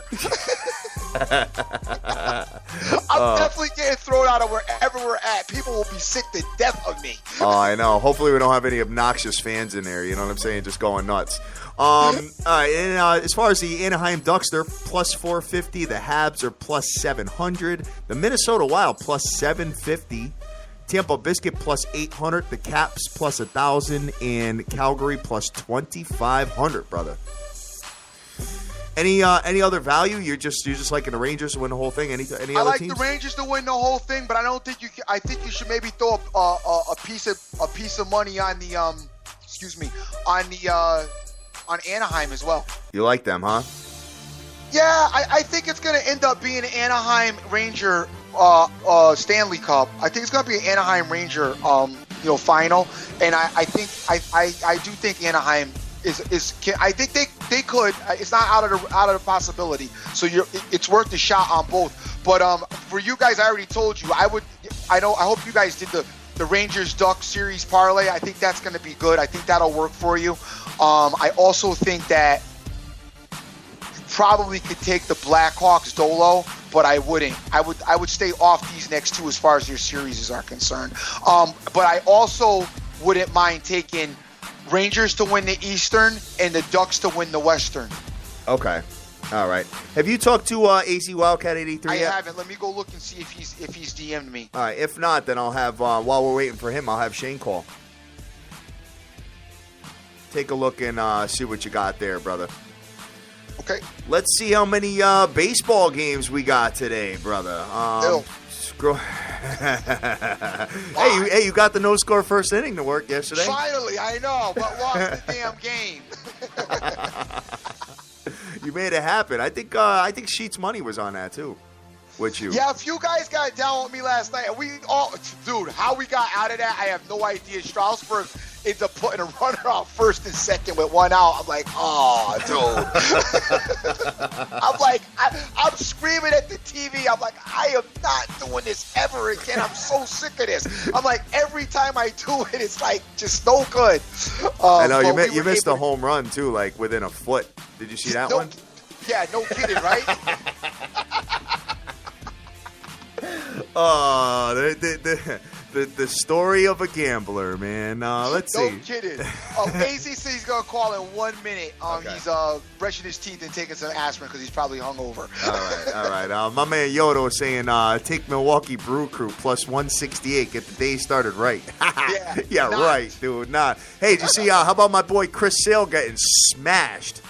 I'm definitely getting thrown out of wherever we're at. People will be sick to death of me. Oh, I know. Hopefully we don't have any obnoxious fans in there. You know what I'm saying? Just going nuts. All right, and as far as the Anaheim Ducks, they're plus 450. The Habs are plus 700. The Minnesota Wild plus 750. Tampa Biscuit plus 800. The Caps plus 1,000. And Calgary plus 2,500, brother. Any other value? You're just liking the Rangers to win the whole thing. Any I other like teams? the Rangers to win the whole thing, but I don't think you. I think you should maybe throw a piece of money on the on Anaheim as well. You like them, huh? Yeah, I think it's going to end up being an Anaheim Ranger Stanley Cup. I think it's going to be an Anaheim Ranger final, and I do think Anaheim is I think they could. It's not out of the possibility. So it's worth a shot on both. But for you guys, I already told you. I hope you guys did the Rangers Ducks series parlay. I think that's going to be good. I think that'll work for you. I also think that you probably could take the Blackhawks Dolo, but I wouldn't. I would stay off these next two as far as your series are concerned. But I also wouldn't mind taking Rangers to win the Eastern and the Ducks to win the Western. Okay. All right. Have you talked to AC Wildcat 83 yet? I haven't. Let me go look and see if he's DM'd me. All right. If not, then I'll have while we're waiting for him, I'll have Shane call. Take a look and see what you got there, brother. Okay. Let's see how many baseball games we got today, brother. Hey, you got the no score first inning to work yesterday. Finally, I know, but lost the damn game. You made it happen. I think Sheets Money was on that too, with you. Yeah, if you guys got down with me last night, dude, how we got out of that, I have no idea. Strasburg ends up putting a runner out first and second with one out. I'm like, oh, dude. I'm screaming at the TV. I'm like, I am not doing this ever again. I'm so sick of this. I'm like, every time I do it, it's like just no good. I know you missed a home run too, like within a foot. Did you see that one? Yeah, no kidding, right? Oh, the story of a gambler, man. Let's see. No kidding. AZ says he's going to call in 1 minute. Okay. He's brushing his teeth and taking some aspirin because he's probably hungover. All right. My man Yoda was saying, take Milwaukee Brew Crew plus 168. Get the day started right. Yeah, right, dude. Nah. Hey, did you see, how about my boy Chris Sale getting smashed?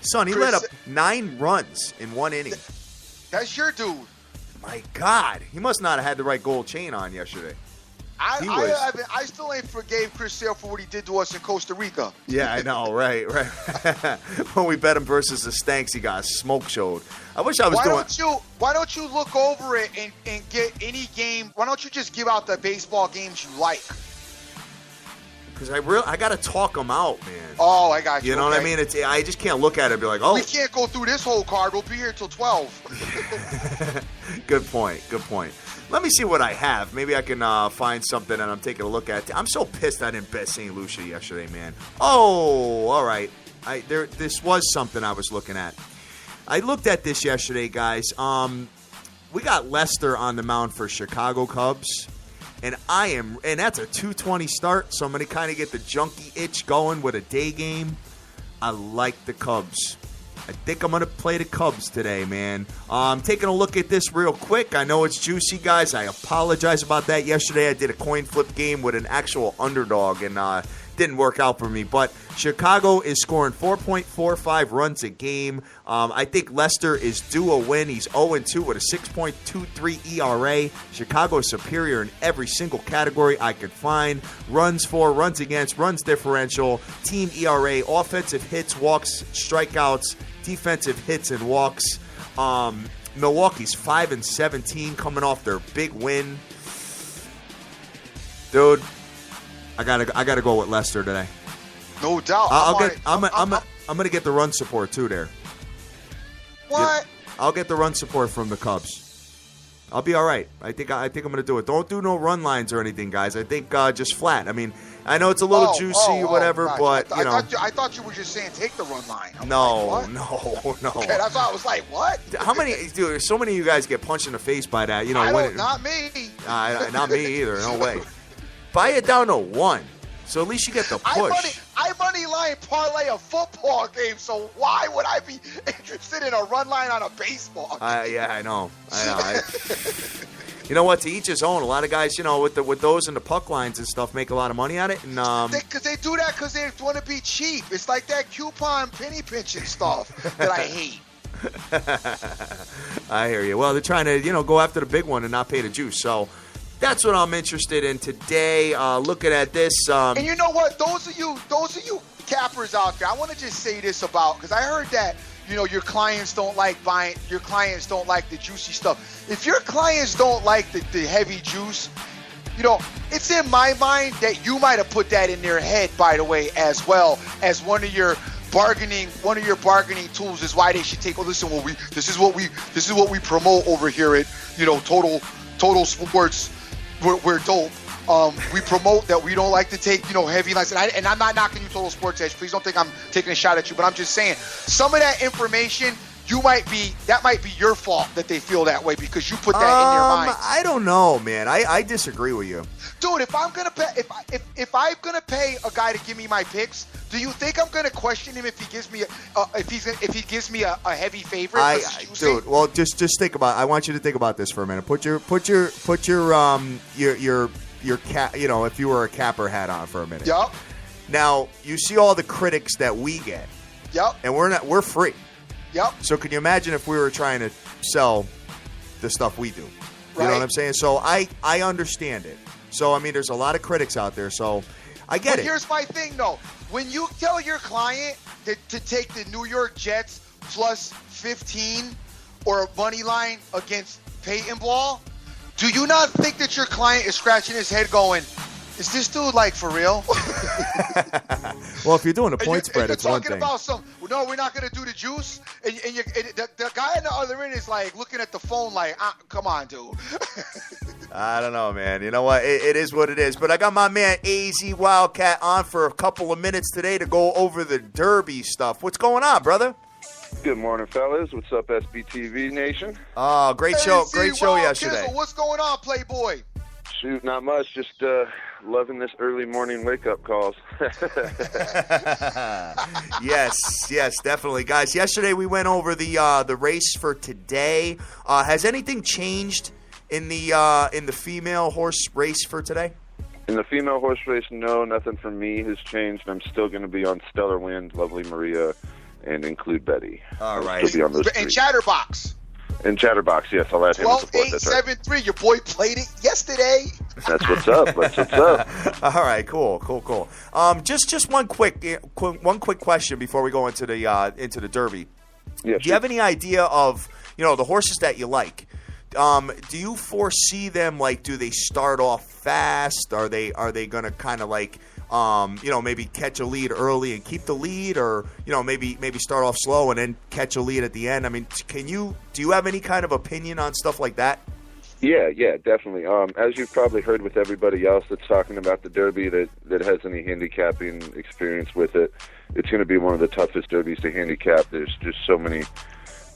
Son, he let up 9 runs in 1 inning. That's your dude. My God, he must not have had the right gold chain on yesterday. I still ain't forgave Chris Sale for what he did to us in Costa Rica. Yeah, I know, right. When we bet him versus the Stanks, he got smoke showed. I wish I was Why don't you look over it and get any game? Why don't you just give out the baseball games you like? Because I got to talk them out, man. Oh, I got you. You know what I mean? I just can't look at it and be like, oh. We can't go through this whole card. We'll be here till 12. Good point. Let me see what I have. Maybe I can find something and I'm taking a look at. I'm so pissed I didn't bet St. Lucia yesterday, man. Oh, all right. This was something I was looking at. I looked at this yesterday, guys. We got Lester on the mound for Chicago Cubs. And that's a 2:20 start, so I'm going to kind of get the junkie itch going with a day game. I like the Cubs. I think I'm going to play the Cubs today, man. I'm taking a look at this real quick. I know it's juicy, guys. I apologize about that. Yesterday I did a coin flip game with an actual underdog, and didn't work out for me. But Chicago is scoring 4.45 runs a game. I think Lester is due a win. He's 0-2 with a 6.23 ERA. Chicago is superior in every single category I could find. Runs for, runs against, runs differential, team ERA, offensive hits, walks, strikeouts, defensive hits and walks. Milwaukee's 5-17 coming off their big win. Dude, I gotta go with Lester today. No doubt. I'm gonna get the run support too there. What? Yeah, I'll get the run support from the Cubs. I'll be all right. I think I'm gonna do it. Don't do no run lines or anything, guys. I think just flat. I mean, I know it's a little juicy or whatever, but you know. I thought you were just saying take the run line. No. Okay, that's why I was like, what? How many? Dude, so many of you guys get punched in the face by that. You know, not me. Not me either. No way. Buy it down to 1, so at least you get the push. I money line parlay a football game, so why would I be interested in a run line on a baseball game? Yeah, I know. You know what? To each his own. A lot of guys, with those and the puck lines and stuff, make a lot of money at it. And because they do that because they want to be cheap. It's like that coupon penny pinching stuff that I hate. I hear you. Well, they're trying to, go after the big one and not pay the juice. So that's what I'm interested in today. Looking at this. And you know what? Those of you cappers out there, I want to just say this about, because I heard that, your clients don't like the juicy stuff. If your clients don't like the heavy juice, it's in my mind that you might have put that in their head, by the way, as well as one of your bargaining tools is why they should take. Well, listen, this is what we promote over here at Total Sports. We're dope. We promote that we don't like to take heavy lines, and I'm not knocking you, Total Sports Edge. Please don't think I'm taking a shot at you, but I'm just saying some of that information might be your fault that they feel that way because you put that in their mind. I don't know, man. I disagree with you, dude. If I'm gonna pay a guy to give me my picks, do you think I'm gonna question him if he gives me a heavy favorite? Dude, well, just think about. I want you to think about this for a minute. Put your cap, if you were a capper hat on for a minute. Yep. Now you see all the critics that we get. Yep. And we're free. Yep. So can you imagine if we were trying to sell the stuff we do? You right. know what I'm saying? So I understand it. So I mean, there's a lot of critics out there. So I get it. Here's my thing, though. When you tell your client to take the New York Jets plus 15 or a money line against Peyton Ball, do you not think that your client is scratching his head going, is this dude for real? Well, if you're doing a point spread, it's one thing. Talking about no, we're not going to do the juice. And the guy on the other end is looking at the phone come on, dude. I don't know, man. You know what? It is what it is. But I got my man AZ Wildcat on for a couple of minutes today to go over the Derby stuff. What's going on, brother? Good morning, fellas. What's up, SBTV Nation? Oh, great show. Great show yesterday. What's going on, Playboy? Shoot, not much. Just loving this early morning wake-up calls. Yes, definitely. Guys, yesterday we went over the race for today. Has anything changed in the female horse race for today? In the female horse race, no, nothing for me has changed. I'm still going to be on Stellar Wind, Lovely Maria, and Include Betty. All right. I'll still be on those and Chatterbox. And Chatterbox, yes, I'll add him to support. 12-8-7-3. Right. Your boy played it yesterday. That's what's up. That's what's up. All right, cool. Just one quick question before we go into the Derby. Yeah, Do you have any idea of the horses that you like? Do you foresee them do they start off fast? Are they going to kind of maybe catch a lead early and keep the lead, or maybe start off slow and then catch a lead at the end? I mean, do you have any kind of opinion on stuff like that? Yeah, definitely. As you've probably heard with everybody else that's talking about the Derby that has any handicapping experience with it, it's going to be one of the toughest Derbies to handicap. There's just so many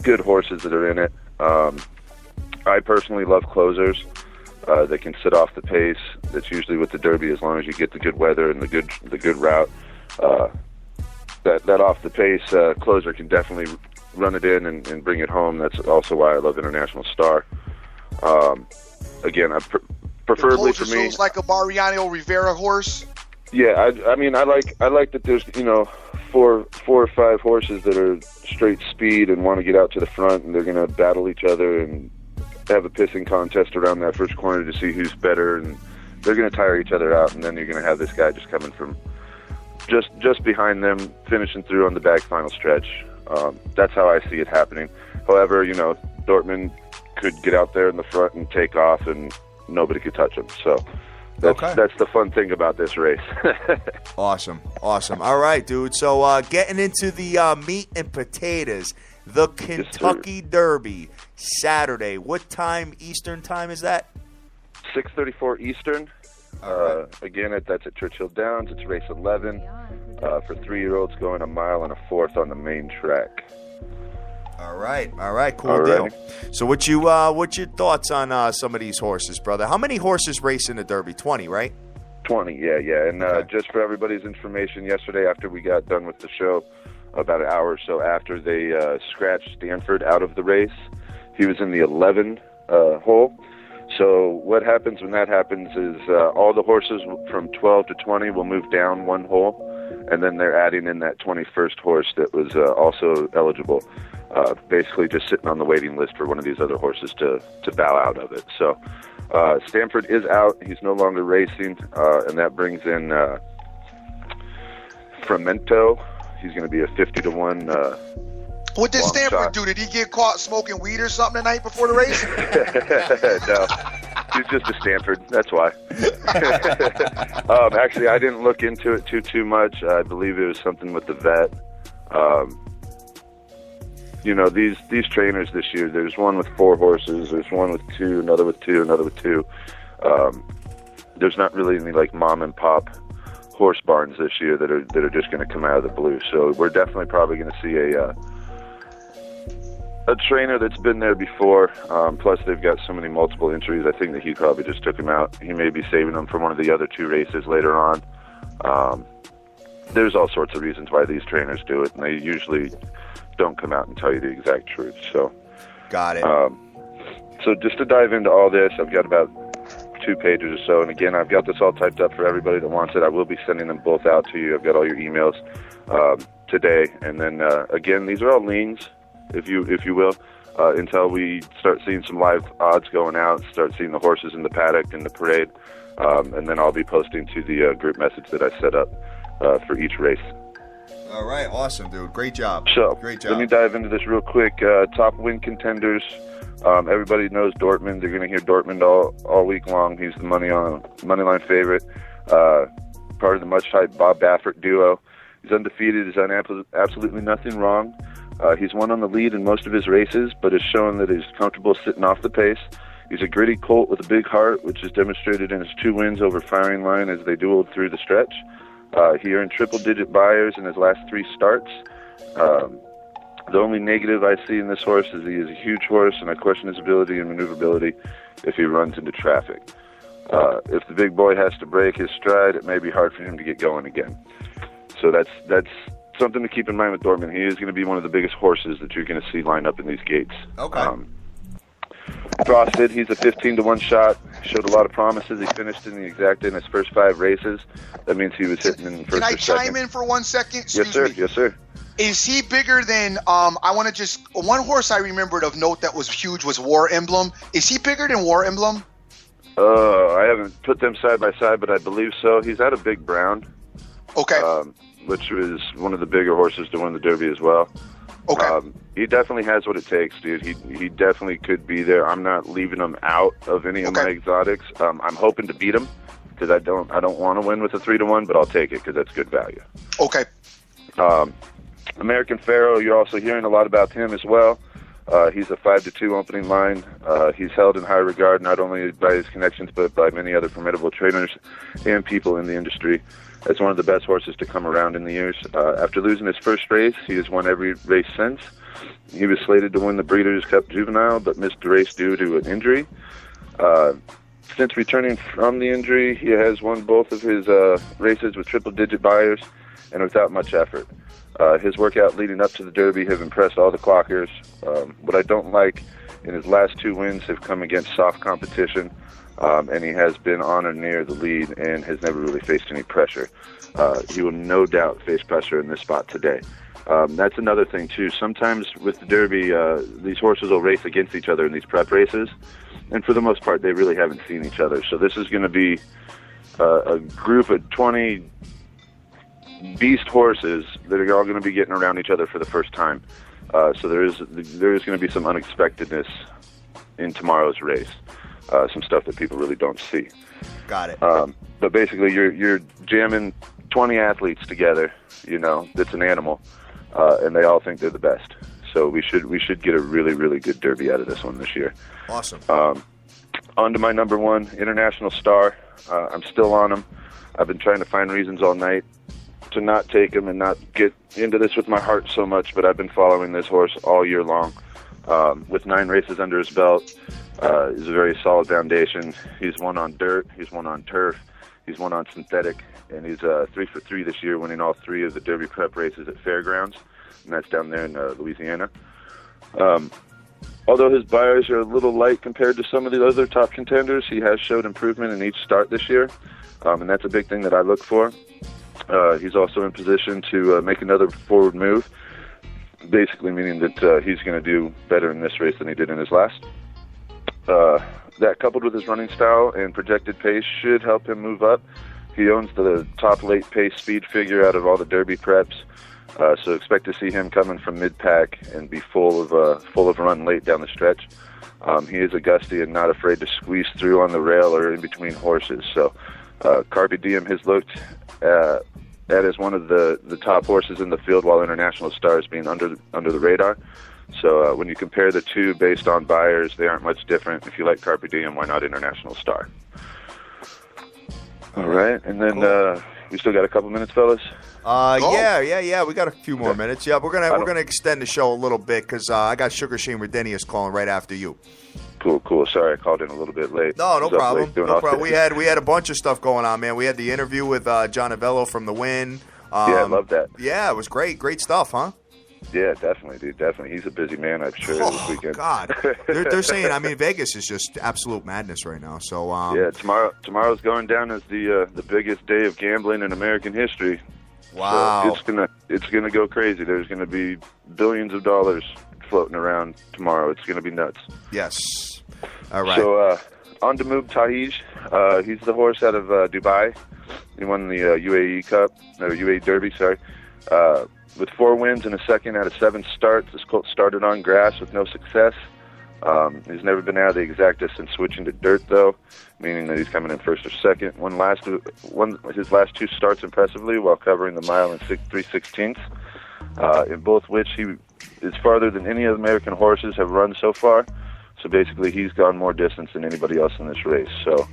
good horses that are in it. I personally love closers. They can sit off the pace. That's usually with the Derby, as long as you get the good weather and the good route. That off the pace closer can definitely run it in and bring it home. That's also why I love International Star. Again, preferably for me, like a Mariano Rivera horse. Yeah, I mean, I like that. There's four or five horses that are straight speed and want to get out to the front, and they're going to battle each other and have a pissing contest around that first corner to see who's better, and they're going to tire each other out, and then you're going to have this guy just coming from just behind them, finishing through on the back final stretch. That's how I see it happening. However, Dortmund could get out there in the front and take off, and nobody could touch him. So that's the fun thing about this race. Awesome. All right, dude. So getting into the meat and potatoes, the Kentucky Derby, Saturday. What time Eastern time is that? 6:34 Eastern. Right. Again, that's at Churchill Downs. It's race 11 for 3-year-olds going 1 mile and 1/4 on the main track. All right, cool deal. So what's your thoughts on some of these horses, brother? How many horses race in the Derby? 20, right? 20, yeah. And just for everybody's information, yesterday after we got done with the show, about an hour or so after, they scratched Stanford out of the race. He was in the 11 hole. So what happens when that happens is all the horses from 12 to 20 will move down one hole, and then they're adding in that 21st horse that was also eligible, basically just sitting on the waiting list for one of these other horses to bow out of it. So Stanford is out. He's no longer racing, and that brings in Fermento. He's going to be a 50-1. What did Stanford shot. do? Did he get caught smoking weed or something the night before the race? No, he's just a Stanford. That's why. Actually, I didn't look into it too much. I believe it was something with the vet. These trainers this year, there's one with 4 horses, there's one with 2, another with 2, another with 2. There's not really any like mom and pop horse barns this year that are just going to come out of the blue. So we're definitely probably going to see a trainer that's been there before. Plus they've got so many multiple injuries. I think that he probably just took him out. He may be saving them for one of the other 2 races later on. There's all sorts of reasons why these trainers do it, and they usually don't come out and tell you the exact truth. So, got it. So just to dive into all this, I've got about 2 pages or so, and again, I've got this all typed up for everybody that wants it. I will be sending them both out to you. I've got all your emails today, and then again, these are all leans, if you will, until we start seeing some live odds going out, start seeing the horses in the paddock and the parade, and then I'll be posting to the group message that I set up for each race. All right, awesome, dude. Great job. So, great job. Let me dive into this real quick. Top win contenders. Everybody knows Dortmund. They're going to hear Dortmund all week long. He's the moneyline favorite. Part of the much-hyped Bob Baffert duo. He's undefeated. He's done absolutely nothing wrong. He's won on the lead in most of his races, but has shown that he's comfortable sitting off the pace. He's a gritty colt with a big heart, which is demonstrated in his 2 wins over Firing Line as they dueled through the stretch. He earned triple-digit buyers in his last 3 starts. The only negative I see in this horse is he is a huge horse, and I question his ability and maneuverability if he runs into traffic. If the big boy has to break his stride, it may be hard for him to get going again. So that's something to keep in mind with Dortmund. He is going to be one of the biggest horses that you're going to see line up in these gates. Okay. Frosted, he's a 15-1 shot. Showed a lot of promises. He finished in the exacta in his first 5 races. That means he was hitting in first or second. Can I chime in for 1 second? Yes, sir. Yes, sir. Is he bigger than, I want to just, one horse I remembered of note that was huge was War Emblem. Is he bigger than War Emblem? I haven't put them side by side, but I believe so. He's at a Big Brown. Okay. Which was one of the bigger horses to win the Derby as well. Okay. He definitely has what it takes, dude. He definitely could be there. I'm not leaving him out of any of my exotics. I'm hoping to beat him because I don't want to win with a 3-1, but I'll take it because that's good value. Okay. American Pharaoh, you're also hearing a lot about him as well. He's a 5-2 opening line. He's held in high regard not only by his connections but by many other formidable trainers and people in the industry as one of the best horses to come around in the years. After losing his first race, he has won every race since. He was slated to win the Breeders' Cup Juvenile but missed the race due to an injury. Since returning from the injury, he has won both of his races with triple-digit buyers and without much effort. His workout leading up to the Derby have impressed all the clockers. What I don't like in his last 2 wins have come against soft competition, and he has been on or near the lead and has never really faced any pressure. He will no doubt face pressure in this spot today. That's another thing, too. Sometimes with the Derby, these horses will race against each other in these prep races, and for the most part, they really haven't seen each other. So this is going to be a group of 20 beast horses that are all going to be getting around each other for the first time. So there is going to be some unexpectedness in tomorrow's race. Some stuff that people really don't see. Got it. But basically, you're jamming 20 athletes together. That's an animal, and they all think they're the best. So we should get a really, really good Derby out of this one this year. Awesome. On to my number 1, International Star. I'm still on him. I've been trying to find reasons all night to not take him and not get into this with my heart so much, but I've been following this horse all year long. With 9 races under his belt, he's a very solid foundation. He's won on dirt, he's won on turf, he's won on synthetic, and he's 3-for-3 this year, winning all 3 of the Derby prep races at Fairgrounds, and that's down there in Louisiana. Although his buyers are a little light compared to some of the other top contenders, he has showed improvement in each start this year, and that's a big thing that I look for. He's also in position to make another forward move, basically meaning that he's going to do better in this race than he did in his last. That, coupled with his running style and projected pace, should help him move up. He owns the top late pace speed figure out of all the Derby preps, so expect to see him coming from mid-pack and be full of run late down the stretch. He is a gusty and not afraid to squeeze through on the rail or in between horses. So Carpe Diem has looked at as one of the top horses in the field, while International Star is being under the radar. So when you compare the two based on buyers, they aren't much different. If you like Carpe Diem, why not International Star? All right, and then we still got a couple minutes, fellas. Yeah. We got a few more minutes. Yeah, we're gonna extend the show a little bit because I got Sugar Shane Redenius calling right after you. Cool. Sorry, I called in a little bit late. No problem. We had a bunch of stuff going on, man. We had the interview with John Avello from the WYNN. Yeah, I love that. Yeah, it was great. Great stuff, huh? Yeah, definitely, dude. Definitely. He's a busy man, I'm sure, this weekend. God. They're saying, Vegas is just absolute madness right now. So yeah, tomorrow's going down as the biggest day of gambling in American history. Wow. So it's gonna go crazy. There's gonna be billions of dollars floating around tomorrow. It's gonna be nuts. Yes. All right. So on to Moog Tahij. He's the horse out of Dubai. He won the UAE Derby, sorry. With 4 wins and a second out of 7 starts, this colt started on grass with no success. He's never been out of the exacta since switching to dirt, though, meaning that he's coming in first or second. Won his last 2 starts impressively while covering the mile in 3/16, in both which he is farther than any of the American horses have run so far. So basically, he's gone more distance than anybody else in this race. So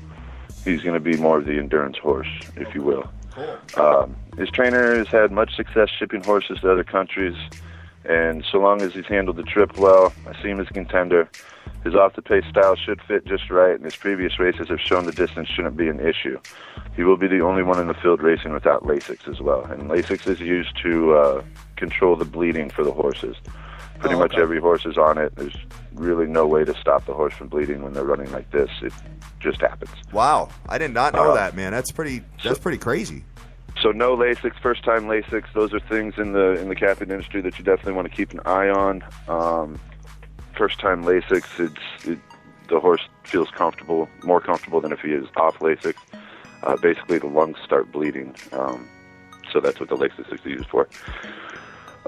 he's going to be more of the endurance horse, if you will. Cool. His trainer has had much success shipping horses to other countries, and so long as he's handled the trip well, I see him as a contender. His off-the-pace style should fit just right, and his previous races have shown the distance shouldn't be an issue. He will be the only one in the field racing without Lasix as well, and Lasix is used to control the bleeding for the horses. Pretty much every horse is on it. There's really no way to stop the horse from bleeding when they're running like this. It just happens. Wow, I did not know that, man. That's pretty crazy. So no Lasix, first time Lasix. Those are things in the capping industry that you definitely want to keep an eye on. First time Lasix, the horse feels comfortable, more comfortable than if he is off Lasix. Basically, the lungs start bleeding. So that's what the Lasix is used for.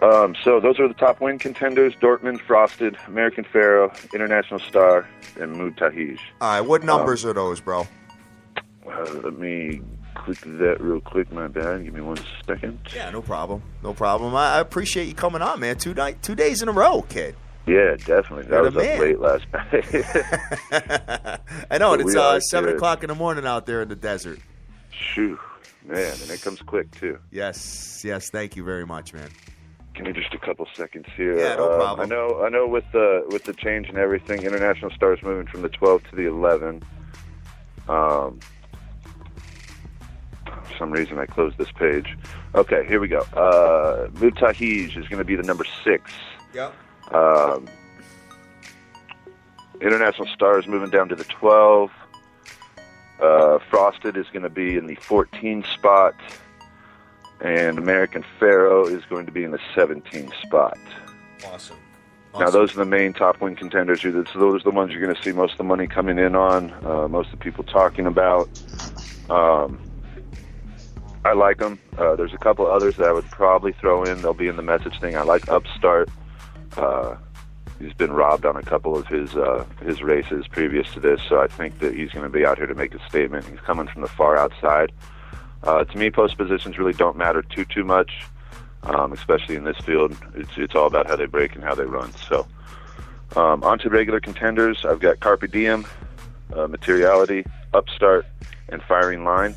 So those are the top win contenders: Dortmund, Frosted, American Pharoah, International Star, and Moog Tahij. All right, what numbers are those, bro? Let me click that real quick, my bad. Give me 1 second. Yeah, no problem. I appreciate you coming on, man. 2 days in a row, kid. Yeah, definitely. That was up late last night. I know, and it's 7 o'clock in the morning out there in the desert. Shoo. Man, and it comes quick, too. Yes, thank you very much, man. Give me just a couple seconds here. Yeah, no problem. I know with the change and everything, International Star is moving from the 12 to the 11. For some reason, I closed this page. Okay, here we go. Moog Tahij is going to be the number 6. Yep. International Star is moving down to the 12. Frosted is going to be in the 14 spot. And American Pharoah is going to be in the 17 spot. Awesome. Now, those are the main top win contenders. So those are the ones you're going to see most of the money coming in on, most of the people talking about. I like them. There's a couple others that I would probably throw in. They'll be in the message thing. I like Upstart. He's been robbed on a couple of his races previous to this, so I think that he's going to be out here to make a statement. He's coming from the far outside. To me, post positions really don't matter too much, especially in this field. It's all about how they break and how they run. So, on to regular contenders. I've got Carpe Diem, Materiality, Upstart, and Firing Line.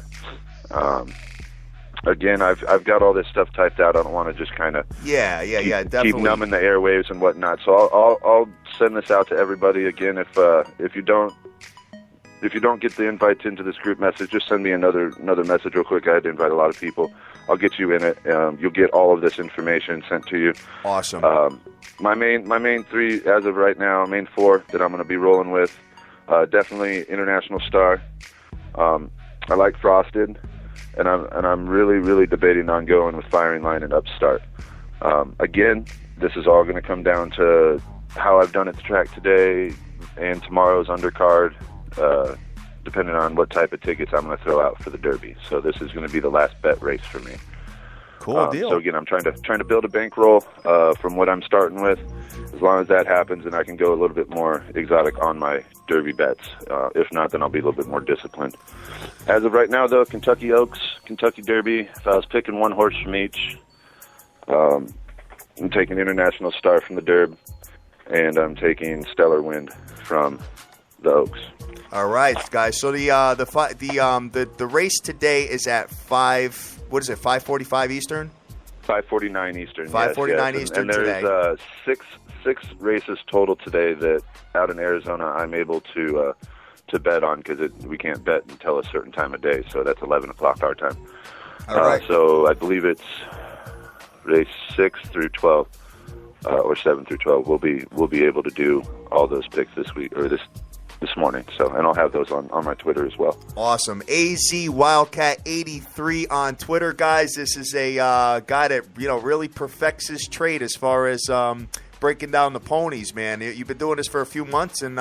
Again, I've got all this stuff typed out. I don't want to just kind of definitely keep numbing the airwaves and whatnot. So I'll send this out to everybody again. If you don't if you don't get the invites into this group message, just send me another message real quick. I had to invite a lot of people. I'll get you in it. You'll get all of this information sent to you. Awesome. My main 3 as of right now, main 4 that I'm going to be rolling with, definitely International Star. I like Frosted, and I'm really debating on going with Firing Line and Upstart. Again, this is all going to come down to how I've done at the track today and tomorrow's undercard, depending on what type of tickets I'm going to throw out for the Derby. So this is going to be the last bet race for me. Cool deal. So again, I'm trying to build a bankroll from what I'm starting with. As long as that happens, and I can go a little bit more exotic on my Derby bets. If not, then I'll be a little bit more disciplined. As of right now, though, Kentucky Oaks, Kentucky Derby. If I was picking one horse from each, I'm taking International Star from the Derb, and I'm taking Stellar Wind from the Oaks. All right, guys. So the race today is at 5. What is it? 5:45 Eastern. 5:49 Eastern. 5:49 yes. Eastern and there's, today. Six races total today that out in Arizona I'm able to bet on, because we can't bet until a certain time of day. So that's 11 o'clock our time. All right. So I believe it's race 6 through 12 or 7 through 12. We'll be able to do all those picks this week or this morning. So, and I'll have those on my Twitter as well. Awesome. AZ Wildcat 83 on Twitter, guys. This is a guy that really perfects his trade as far as breaking down the ponies, man. You've been doing this for a few months, and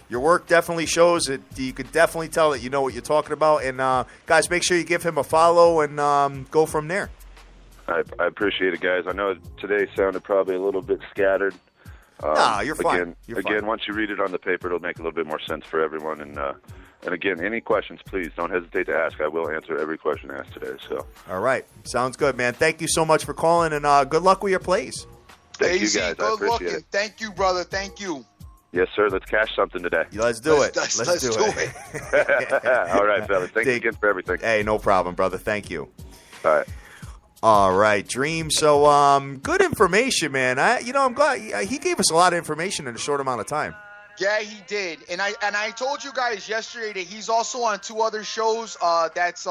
your work definitely shows it. You could definitely tell that you know what you're talking about. And guys, make sure you give him a follow and go from there. I appreciate it, guys. I know today sounded probably a little bit scattered. You're fine. Again, once you read it on the paper, it'll make a little bit more sense for everyone. And again, any questions, please don't hesitate to ask. I will answer every question asked today. So. All right. Sounds good, man. Thank you so much for calling, and good luck with your plays. Thank you, guys. I appreciate it. Thank you, brother. Thank you. Yes, sir. Let's cash something today. Let's do it. Let's do it. All right, fellas. Thanks again for everything. Hey, no problem, brother. Thank you. All right. All right, Dream. So, good information, man. I'm glad he gave us a lot of information in a short amount of time. Yeah, he did. And I told you guys yesterday that he's also on 2 other shows. That's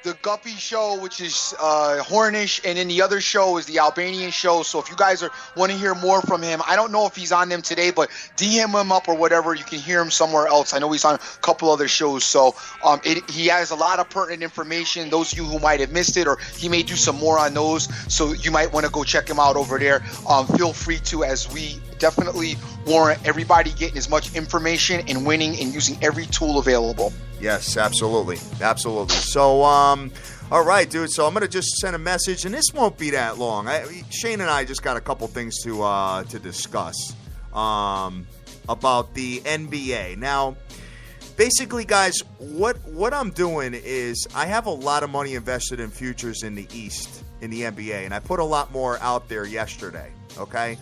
the Guppy show, which is Hornish, and then the other show is the Albanian show. So if you guys want to hear more from him, I don't know if he's on them today, but DM him up or whatever. You can hear him somewhere else. I know he's on a couple other shows. So he has a lot of pertinent information. Those of you who might have missed it, or he may do some more on those. So you might want to go check him out over there. Feel free to, as we definitely warrant everybody getting as much information and winning and using every tool available. Yes, absolutely. So, all right, dude. So I'm going to just send a message, and this won't be that long. Shane and I just got a couple things to discuss about the NBA. Now, basically, guys, what I'm doing is I have a lot of money invested in futures in the East in the NBA, and I put a lot more out there yesterday, okay?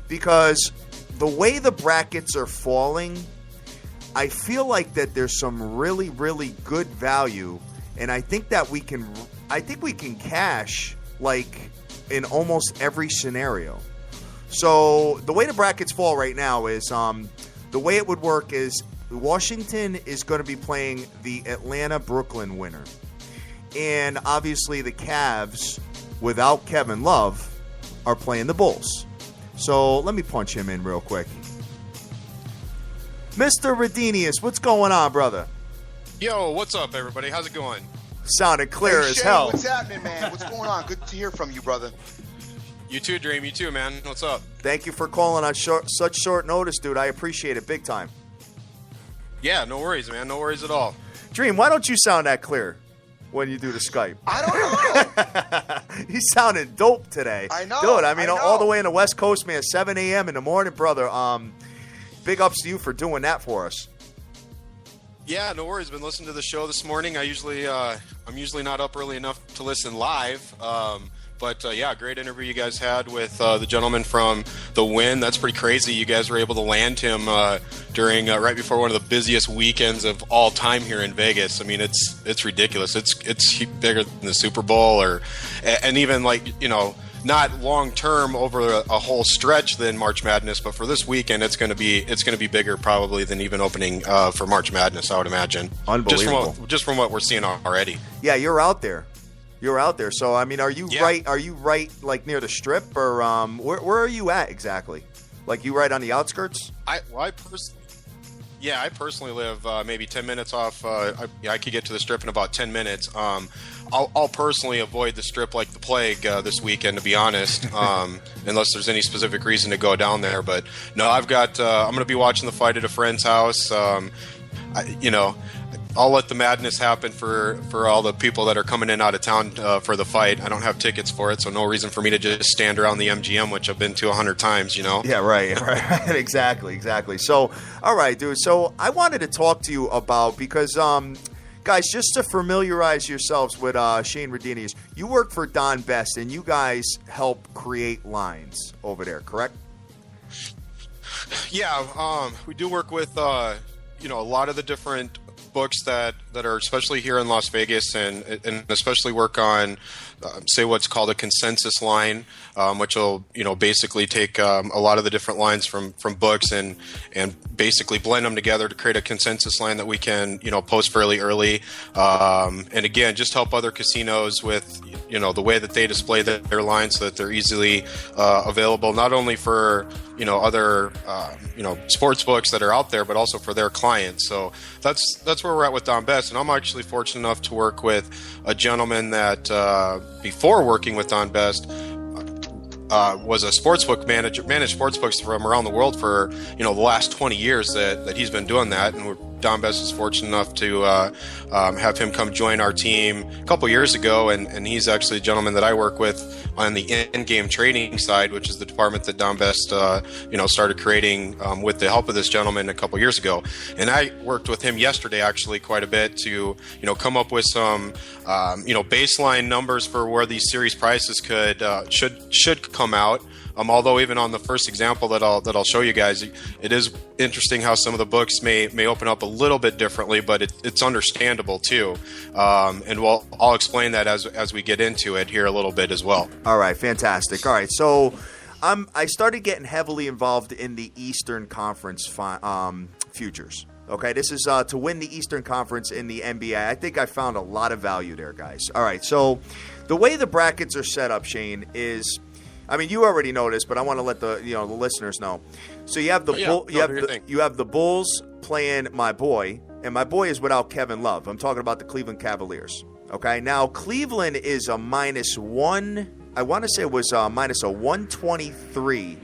Because the way the brackets are falling, I feel like that there's some really, really good value, and I think that we can cash like in almost every scenario. So the way the brackets fall right now is the way it would work is Washington is going to be playing the Atlanta-Brooklyn winner, and obviously the Cavs without Kevin Love are playing the Bulls. So let me punch him in real quick. Mr. Redenius, what's going on, brother? Yo, what's up, everybody? How's it going? Sounded clear as Shane, hell. What's happening, man? What's going on? Good to hear from you, brother. You too, Dream. You too, man. What's up? Thank you for calling on such short notice, dude. I appreciate it big time. Yeah, no worries, man. No worries at all. Dream, why don't you sound that clear when you do the Skype? I don't know. He's sounding dope today. I know. Dude, I mean, I know. all the way in the West Coast, man, 7 a.m. in the morning, brother. Big ups to you for doing that for us. Yeah, no worries. Been listening to the show this morning. I'm usually not up early enough to listen live. But yeah, great interview you guys had with the gentleman from the WYNN. That's pretty crazy. You guys were able to land him during right before one of the busiest weekends of all time here in Vegas. I mean, it's ridiculous. It's bigger than the Super Bowl, and even like not long term over a whole stretch than March Madness, but for this weekend, it's going to be bigger probably than even opening for March Madness, I would imagine. Unbelievable. Just from what we're seeing already. Yeah, you're out there. So I mean, are you right? Are you right like near the Strip, or where are you at exactly? Like you right on the outskirts? I personally live maybe 10 minutes off. I could get to the Strip in about 10 minutes. I'll personally avoid the Strip like the plague this weekend, to be honest, unless there's any specific reason to go down there. But no, I'm going to be watching the fight at a friend's house. I'll let the madness happen for all the people that are coming in out of town for the fight. I don't have tickets for it, so no reason for me to just stand around the MGM, which I've been to 100 times, Yeah, right. Exactly. So, all right, dude. So I wanted to talk to you about, because, guys, just to familiarize yourselves with Shane Redinius, you work for Don Best, and you guys help create lines over there, correct? Yeah, we do work with, a lot of the different books that are especially here in Las Vegas, and especially work on say what's called a consensus line, which will basically take a lot of the different lines from books and basically blend them together to create a consensus line that we can post fairly early, and again just help other casinos with the way that they display their lines so that they're easily available not only for other sports books that are out there, but also for their clients. So that's where we're at with Don Best, and I'm actually fortunate enough to work with a gentleman that before working with Don Best was a sportsbook manager, managed sportsbooks from around the world for the last 20 years that he's been doing that, and Don Best is fortunate enough to have him come join our team a couple years ago, and he's actually a gentleman that I work with on the in-game trading side, which is the department that Don Best started creating with the help of this gentleman a couple years ago. And I worked with him yesterday actually quite a bit to come up with some baseline numbers for where these series prices should come out. Although even on the first example that I'll show you guys, it is interesting how some of the books may open up a little bit differently, but it's understandable too. And I'll explain that as we get into it here a little bit as well. All right, fantastic. All right, so I started getting heavily involved in the Eastern Conference futures. Okay, this is to win the Eastern Conference in the NBA. I think I found a lot of value there, guys. All right, so the way the brackets are set up, Shane, is, I mean, you already know this, but I want to let the listeners know. So you have you have the Bulls playing my boy, and my boy is without Kevin Love. I'm talking about the Cleveland Cavaliers. Okay, now Cleveland is a -1. I want to say it was minus a 123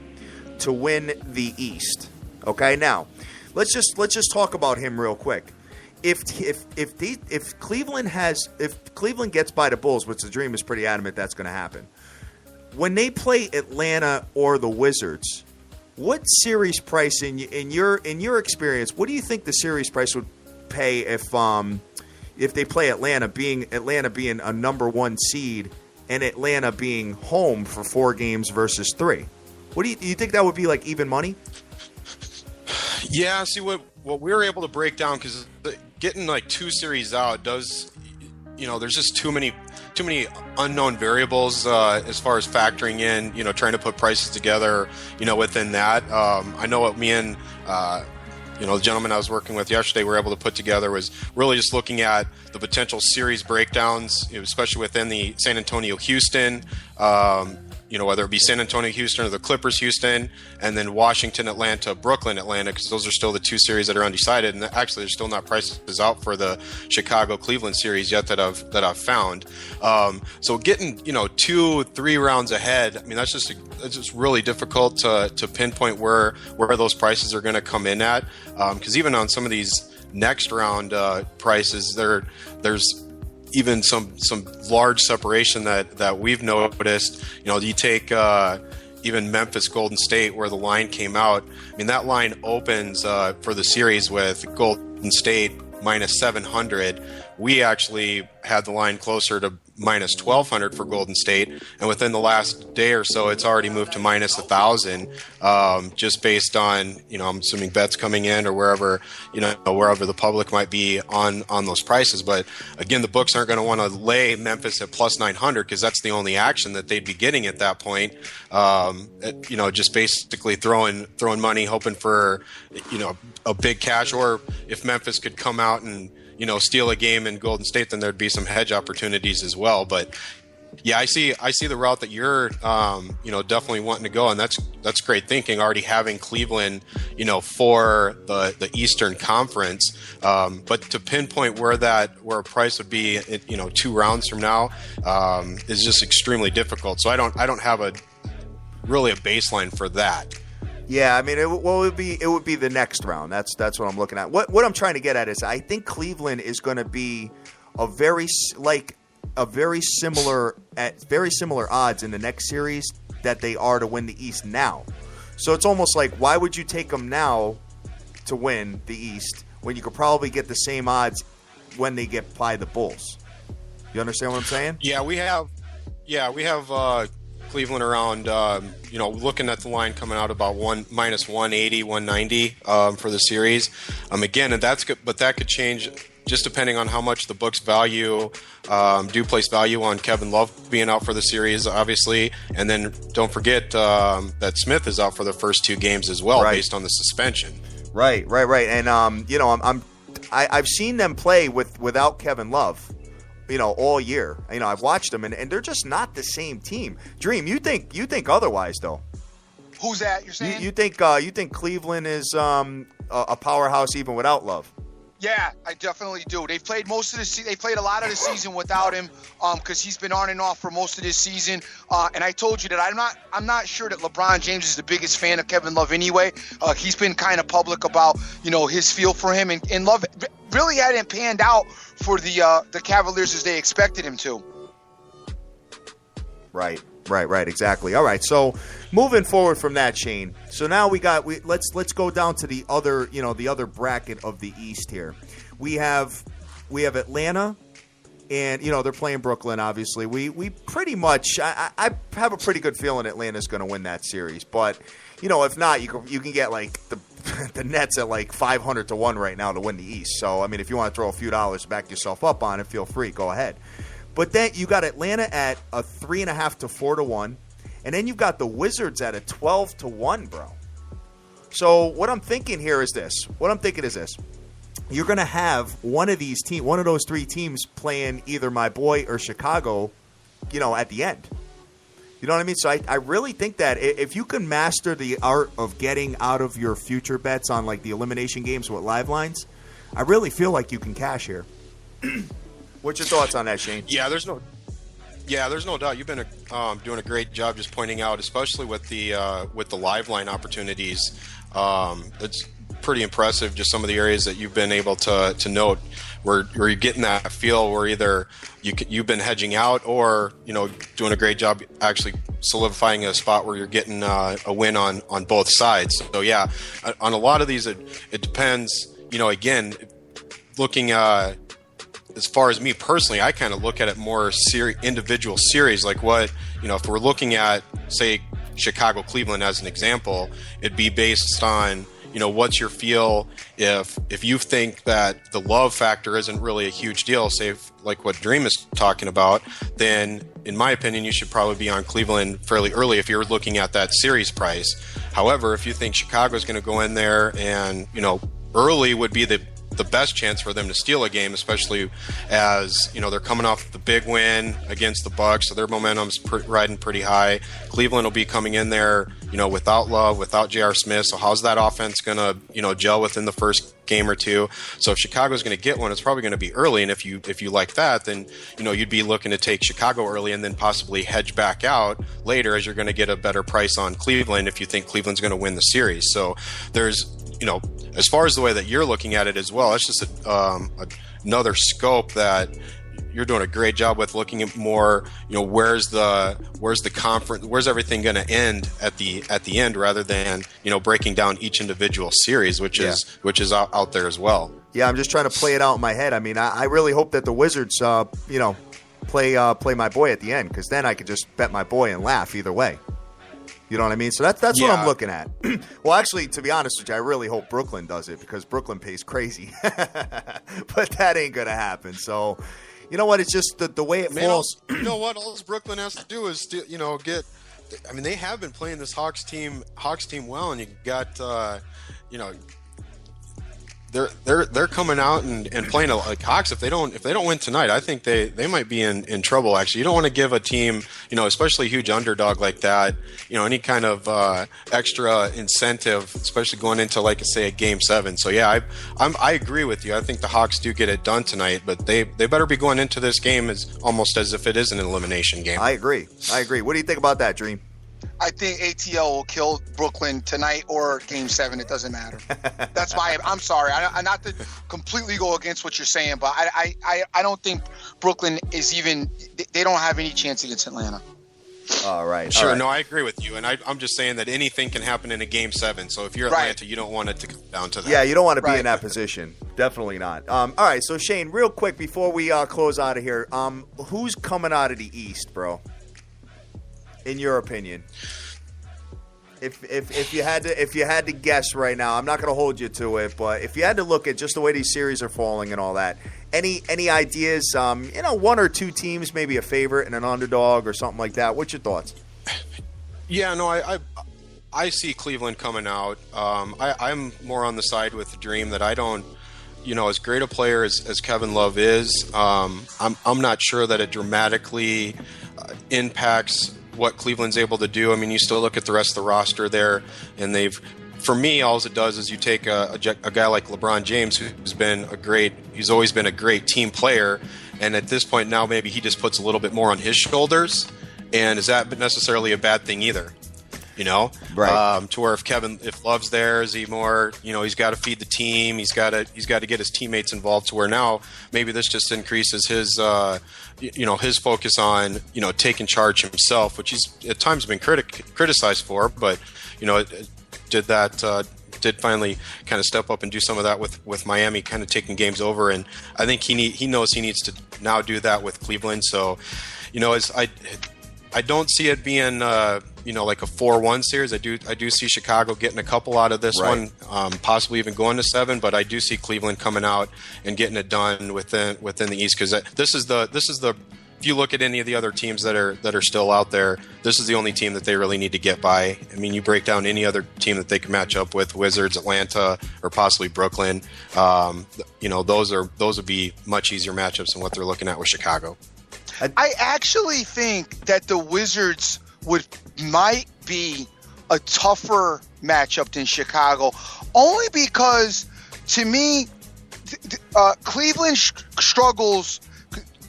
to win the East. Okay, now let's just talk about him real quick. If Cleveland gets by the Bulls, which the Dream is pretty adamant that's going to happen, when they play Atlanta or the Wizards, what series price in your experience, what do you think the series price would pay if they play Atlanta being a number 1 seed and Atlanta being home for 4 games versus 3? What do you think that would be, like even money? Yeah, see what we were able to break down, because getting like 2 series out does, there's just too many unknown variables as far as factoring in, trying to put prices together, within that. I know what me and the gentleman I was working with yesterday were able to put together was really just looking at the potential series breakdowns, especially within the San Antonio-Houston, whether it be San Antonio, Houston, or the Clippers, Houston, and then Washington, Atlanta, Brooklyn, Atlanta, because those are still the 2 series that are undecided. And actually, there's still not prices out for the Chicago, Cleveland series yet that I've found. So getting 2-3 rounds ahead, I mean, that's just really difficult to pinpoint where those prices are going to come in at. Because even on some of these next round prices, there's even some large separation that we've noticed. You take even Memphis Golden State, where the line came out. I mean, that line opens for the series with Golden State -700. We actually had the line closer to minus 1,200 for Golden State, and within the last day or so, it's already moved to minus 1,000, just based on, I'm assuming bets coming in or wherever the public might be on those prices. But again, the books aren't going to want to lay Memphis at plus 900 because that's the only action that they'd be getting at that point. Just basically throwing money, hoping for, a big cash, or if Memphis could come out and steal a game in Golden State, then there'd be some hedge opportunities as well. But yeah, I see the route that you're, definitely wanting to go, and that's great thinking. Already having Cleveland, for the Eastern Conference, but to pinpoint where a price would be, 2 rounds from now, is just extremely difficult. So I don't have really a baseline for that. Yeah, I mean, it would be the next round. That's what I'm looking at. What I'm trying to get at is I think Cleveland is going to be at very similar odds in the next series that they are to win the East now. So it's almost like, why would you take them now to win the East when you could probably get the same odds when they get by the Bulls? You understand what I'm saying? Yeah, we have Cleveland around, looking at the line coming out about minus 180, 190 for the series. Again, and that's good, but that could change just depending on how much the books do place value on Kevin Love being out for the series, obviously. And then don't forget that Smith is out for the first 2 games as well, based on the suspension. Right. And I've seen them play without Kevin Love, all year. I've watched them, and they're just not the same team. Dream, you think otherwise, though? Who's that? You're saying? You think Cleveland is a powerhouse even without Love? Yeah, I definitely do. They played a lot of the season without him, because he's been on and off for most of this season. And I told you that I'm not sure that LeBron James is the biggest fan of Kevin Love anyway. He's been kind of public about his feel for him, and Love really hadn't panned out for the Cavaliers as they expected him to. Right, exactly. All right, so moving forward from that, Shane. So now let's go down to the other bracket of the East here. We have Atlanta, and they're playing Brooklyn. Obviously, we pretty much I have a pretty good feeling Atlanta's going to win that series. But if not, you can get like the Nets at like 500 to 1 right now to win the East. So I mean, if you want to throw a few dollars to back yourself up on it, feel free, go ahead. But then you got Atlanta at a 3.5 to 4 to 1, and then you've got the Wizards at a 12 to 1, bro. So what I'm thinking is this. You're going to have one of those 3 teams playing either my boy or Chicago, at the end. You know what I mean? So I really think that if you can master the art of getting out of your future bets on like the elimination games with live lines, I really feel like you can cash here. What's your thoughts on that, Shane? Yeah, there's no doubt. You've been doing a great job just pointing out, especially with the live line opportunities. It's pretty impressive, just some of the areas that you've been able to note where you're getting that feel where either you've been hedging out or doing a great job actually solidifying a spot where you're getting a win on both sides. So yeah, on a lot of these it depends. Again, looking as far as me personally, I kind of look at it more individual series. Like what, if we're looking at, say, Chicago, Cleveland as an example, it'd be based on, what's your feel if you think that the love factor isn't really a huge deal, say like what Dream is talking about, then in my opinion, you should probably be on Cleveland fairly early if you're looking at that series price. However, if you think Chicago's going to go in there and, early would be the best chance for them to steal a game, especially as they're coming off the big win against the Bucks, so their momentum's riding pretty high. Cleveland will be coming in there, without Love, without J.R. Smith. So how's that offense gonna, gel within the first game or two? So if Chicago's going to get one, it's probably going to be early. And if you like that, then you'd be looking to take Chicago early and then possibly hedge back out later, as you're going to get a better price on Cleveland if you think Cleveland's going to win the series. So there's as far as the way that you're looking at it as well, it's just another scope that you're doing a great job with, looking at more, where's the conference, where's everything going to end at the end, rather than breaking down each individual series, which is out there as well. Yeah, I'm just trying to play it out in my head. I mean, I really hope that the Wizards, play my boy at the end, because then I could just bet my boy and laugh either way. You know what I mean? So that's what I'm looking at. Well, actually, to be honest with you, I really hope Brooklyn does it, because Brooklyn pays crazy. But that ain't going to happen. So, you know what? It's just the way it falls. You know what? All Brooklyn has to do is, get. I mean, they have been playing this Hawks team well, and you got, they're coming out and playing like Hawks. If they don't win tonight, I think they might be in trouble. Actually, you don't want to give a team, especially a huge underdog like that, any kind of extra incentive, especially going into, like, say, a Game 7. So yeah, I agree with you. I think the Hawks do get it done tonight, but they better be going into this game almost as if it is an elimination game. I agree. What do you think about that, Dream? I think ATL will kill Brooklyn tonight or Game 7. It doesn't matter. That's why I'm sorry. I not to completely go against what you're saying, but I don't think Brooklyn is even. They don't have any chance against Atlanta. All right. Sure. All right. No, I agree with you, and I'm just saying that anything can happen in a Game 7. So if you're Atlanta, you don't want it to come down to that. Yeah, you don't want to be in that position. Definitely not. All right. So Shane, real quick before we close out of here, who's coming out of the East, bro? In your opinion, if you had to guess right now, I'm not going to hold you to it, but if you had to look at just the way these series are falling and all that, any ideas? One or two teams, maybe a favorite and an underdog or something like that. What's your thoughts? Yeah, no, I see Cleveland coming out. I'm more on the side with the Dream that I don't. As great a player as Kevin Love is, I'm not sure that it dramatically impacts what Cleveland's able to do. I mean, you still look at the rest of the roster there, and for me, all it does is you take a guy like LeBron James, he's always been a great team player, and at this point now maybe he just puts a little bit more on his shoulders, and is that necessarily a bad thing either? Right. To where if Love's there, is he more, he's got to feed the team, he's got to get his teammates involved, to where now maybe this just increases his his focus on, taking charge himself, which he's at times been criticized for, but, did finally kind of step up and do some of that with Miami, kind of taking games over. And I think he knows he needs to now do that with Cleveland. So, I don't see it being, like a 4-1 series. I do see Chicago getting a couple out of this one, possibly even going to 7. But I do see Cleveland coming out and getting it done within the East, because this is the. If you look at any of the other teams that are still out there, this is the only team that they really need to get by. I mean, you break down any other team that they can match up with, Wizards, Atlanta, or possibly Brooklyn. Those would be much easier matchups than what they're looking at with Chicago. I actually think that the Wizards might be a tougher matchup than Chicago, only because, to me, Cleveland struggles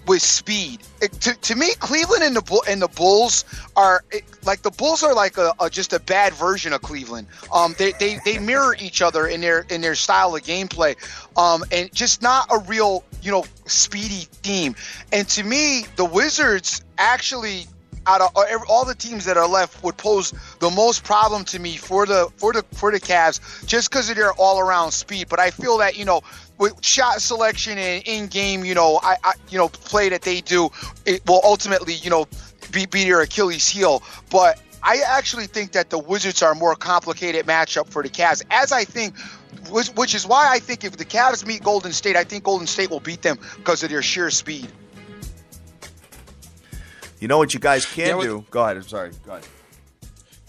with speed. To me, Cleveland and the Bulls are the Bulls are like just a bad version of Cleveland. They mirror each other in their style of gameplay, and just not a real speedy team. And to me, the Wizards actually, out of all the teams that are left, would pose the most problem to me for the Cavs, just because of their all around speed. But I feel that with shot selection and in-game, play that they do, it will ultimately, be their Achilles heel. But I actually think that the Wizards are a more complicated matchup for the Cavs, as I think, which is why I think if the Cavs meet Golden State, I think Golden State will beat them because of their sheer speed. You know what you guys can do? Go ahead. I'm sorry. Go ahead.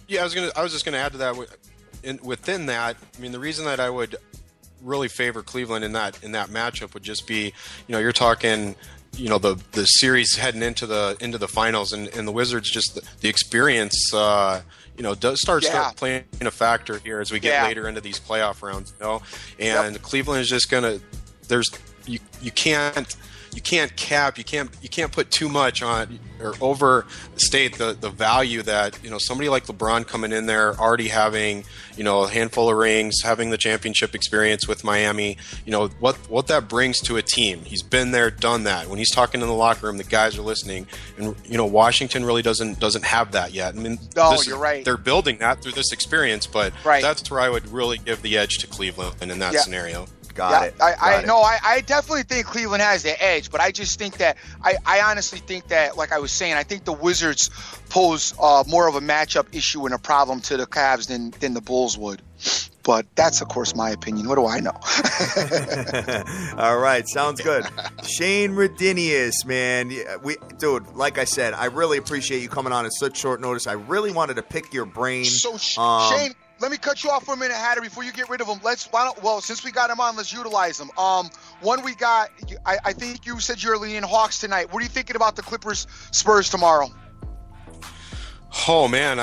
Yeah, I was just gonna add to that. Within that, I mean, the reason that I would really favor Cleveland in that matchup would just be, you're talking, the series heading into the finals, and the Wizards, just the experience, does start playing a factor here as we get later into these playoff rounds, and Cleveland is just gonna. You can't put too much on or overstate the value that somebody like LeBron coming in there, already having a handful of rings, having the championship experience with Miami, what that brings to a team. He's been there, done that. When he's talking in the locker room, the guys are listening, and Washington really doesn't have that yet. I mean, you're right. They're building that through this experience, but that's where I would really give the edge to Cleveland in that scenario. Got it. I definitely think Cleveland has the edge, but I just think that I honestly think that, like I was saying, I think the Wizards pose more of a matchup issue and a problem to the Cavs than the Bulls would. But that's, of course, my opinion. What do I know? All right, sounds good. Shane Redinius, man. Dude, like I said, I really appreciate you coming on at such short notice. I really wanted to pick your brain. So, Shane, let me cut you off for a minute, Hatter, before you get rid of him. Since we got him on, let's utilize him. One we got, I think you said you're leaning Hawks tonight. What are you thinking about the Clippers Spurs tomorrow? Oh, man,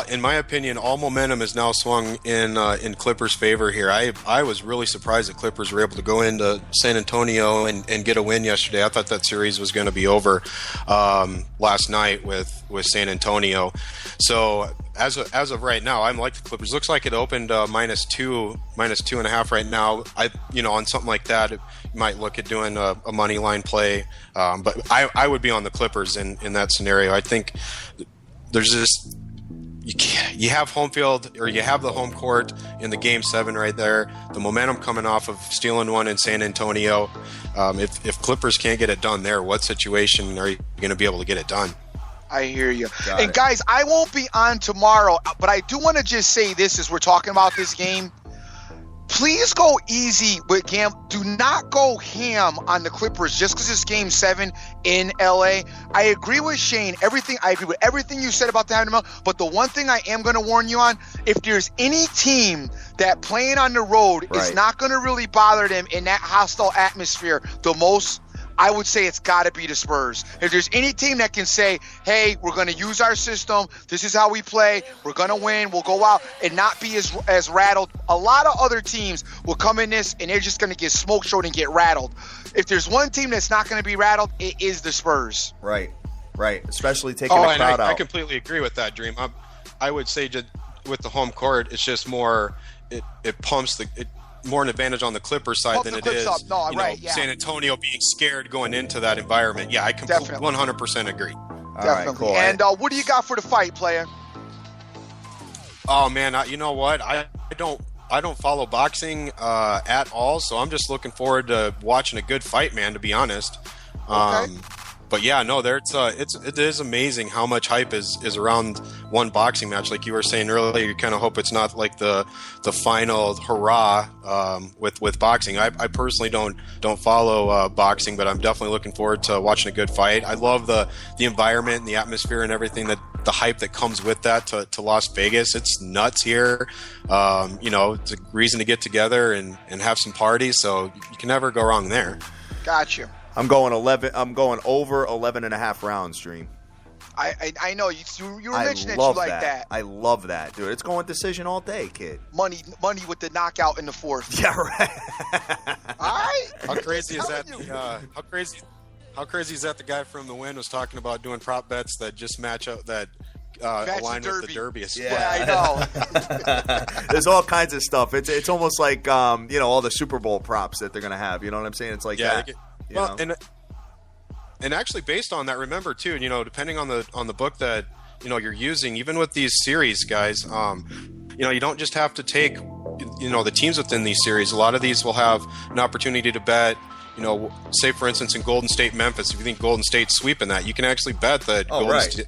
in my opinion, all momentum is now swung in Clippers' favor here. I was really surprised that Clippers were able to go into San Antonio and get a win yesterday. I thought that series was going to be over last night with San Antonio. So as of right now, I'm like the Clippers. Looks like it opened -2.5 right now. On something like that, you might look at doing a money line play. But I would be on the Clippers in that scenario. I think there's this. You have home field, or you have the home court in the Game 7 right there. The momentum coming off of stealing one in San Antonio. If Clippers can't get it done there, what situation are you going to be able to get it done? I hear you. Guys, I won't be on tomorrow, but I do want to just say this as we're talking about this game. Please go easy with do not go ham on the Clippers just because it's Game 7 in LA. I agree with Shane. I agree with everything you said about the having, but the one thing I am going to warn you on, if there's any team that playing on the road is not going to really bother them in that hostile atmosphere the most, I would say it's got to be the Spurs. If there's any team that can say, hey, we're going to use our system, this is how we play, we're going to win, we'll go out and not be as rattled. A lot of other teams will come in this and they're just going to get smoke showed and get rattled. If there's one team that's not going to be rattled, it is the Spurs. Right. Especially taking the crowd out. I completely agree with that, Dream. I would say just with the home court, it's just more, it pumps more an advantage on the Clippers side than it is San Antonio being scared going into that environment. Yeah, I completely 100% agree. Definitely. Right, cool. And what do you got for the fight, player? Oh man, you know what? I don't follow boxing at all, so I'm just looking forward to watching a good fight, man. To be honest. Okay. But yeah, no, it is amazing how much hype is around one boxing match. Like you were saying earlier, you kind of hope it's not like the final hurrah with boxing. I personally don't follow boxing, but I'm definitely looking forward to watching a good fight. I love the environment and the atmosphere and everything, that the hype that comes with that to Las Vegas. It's nuts here. It's a reason to get together and have some parties. So you can never go wrong there. Gotcha. I'm going over 11.5 rounds, Dream. I know you were mentioning that you like that. I love that, dude. It's going decision all day, kid. Money with the knockout in the fourth. Yeah, right. All right. How crazy is that? How crazy is that? The guy from the WYNN was talking about doing prop bets that just match up that align with the Derby. Yeah, I know. There's all kinds of stuff. It's almost like all the Super Bowl props that they're gonna have. You know what I'm saying? It's like that. And actually, based on that, remember too, depending on the book that you're using, even with these series, guys, you don't just have to take the teams within these series. A lot of these will have an opportunity to bet. Say for instance in Golden State Memphis, if you think Golden State's sweeping that, you can actually bet that State,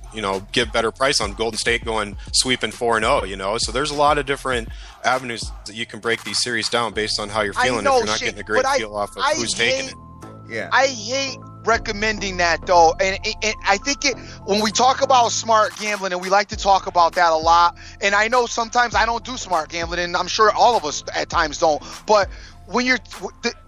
get better price on Golden State going sweeping 4-0. So there's a lot of different avenues that you can break these series down based on how you're feeling. If you're not getting a great feel off of who's taking it. Yeah, I hate recommending that though, and I think when we talk about smart gambling, and we like to talk about that a lot, and I know sometimes I don't do smart gambling, and I'm sure all of us at times don't, but when you're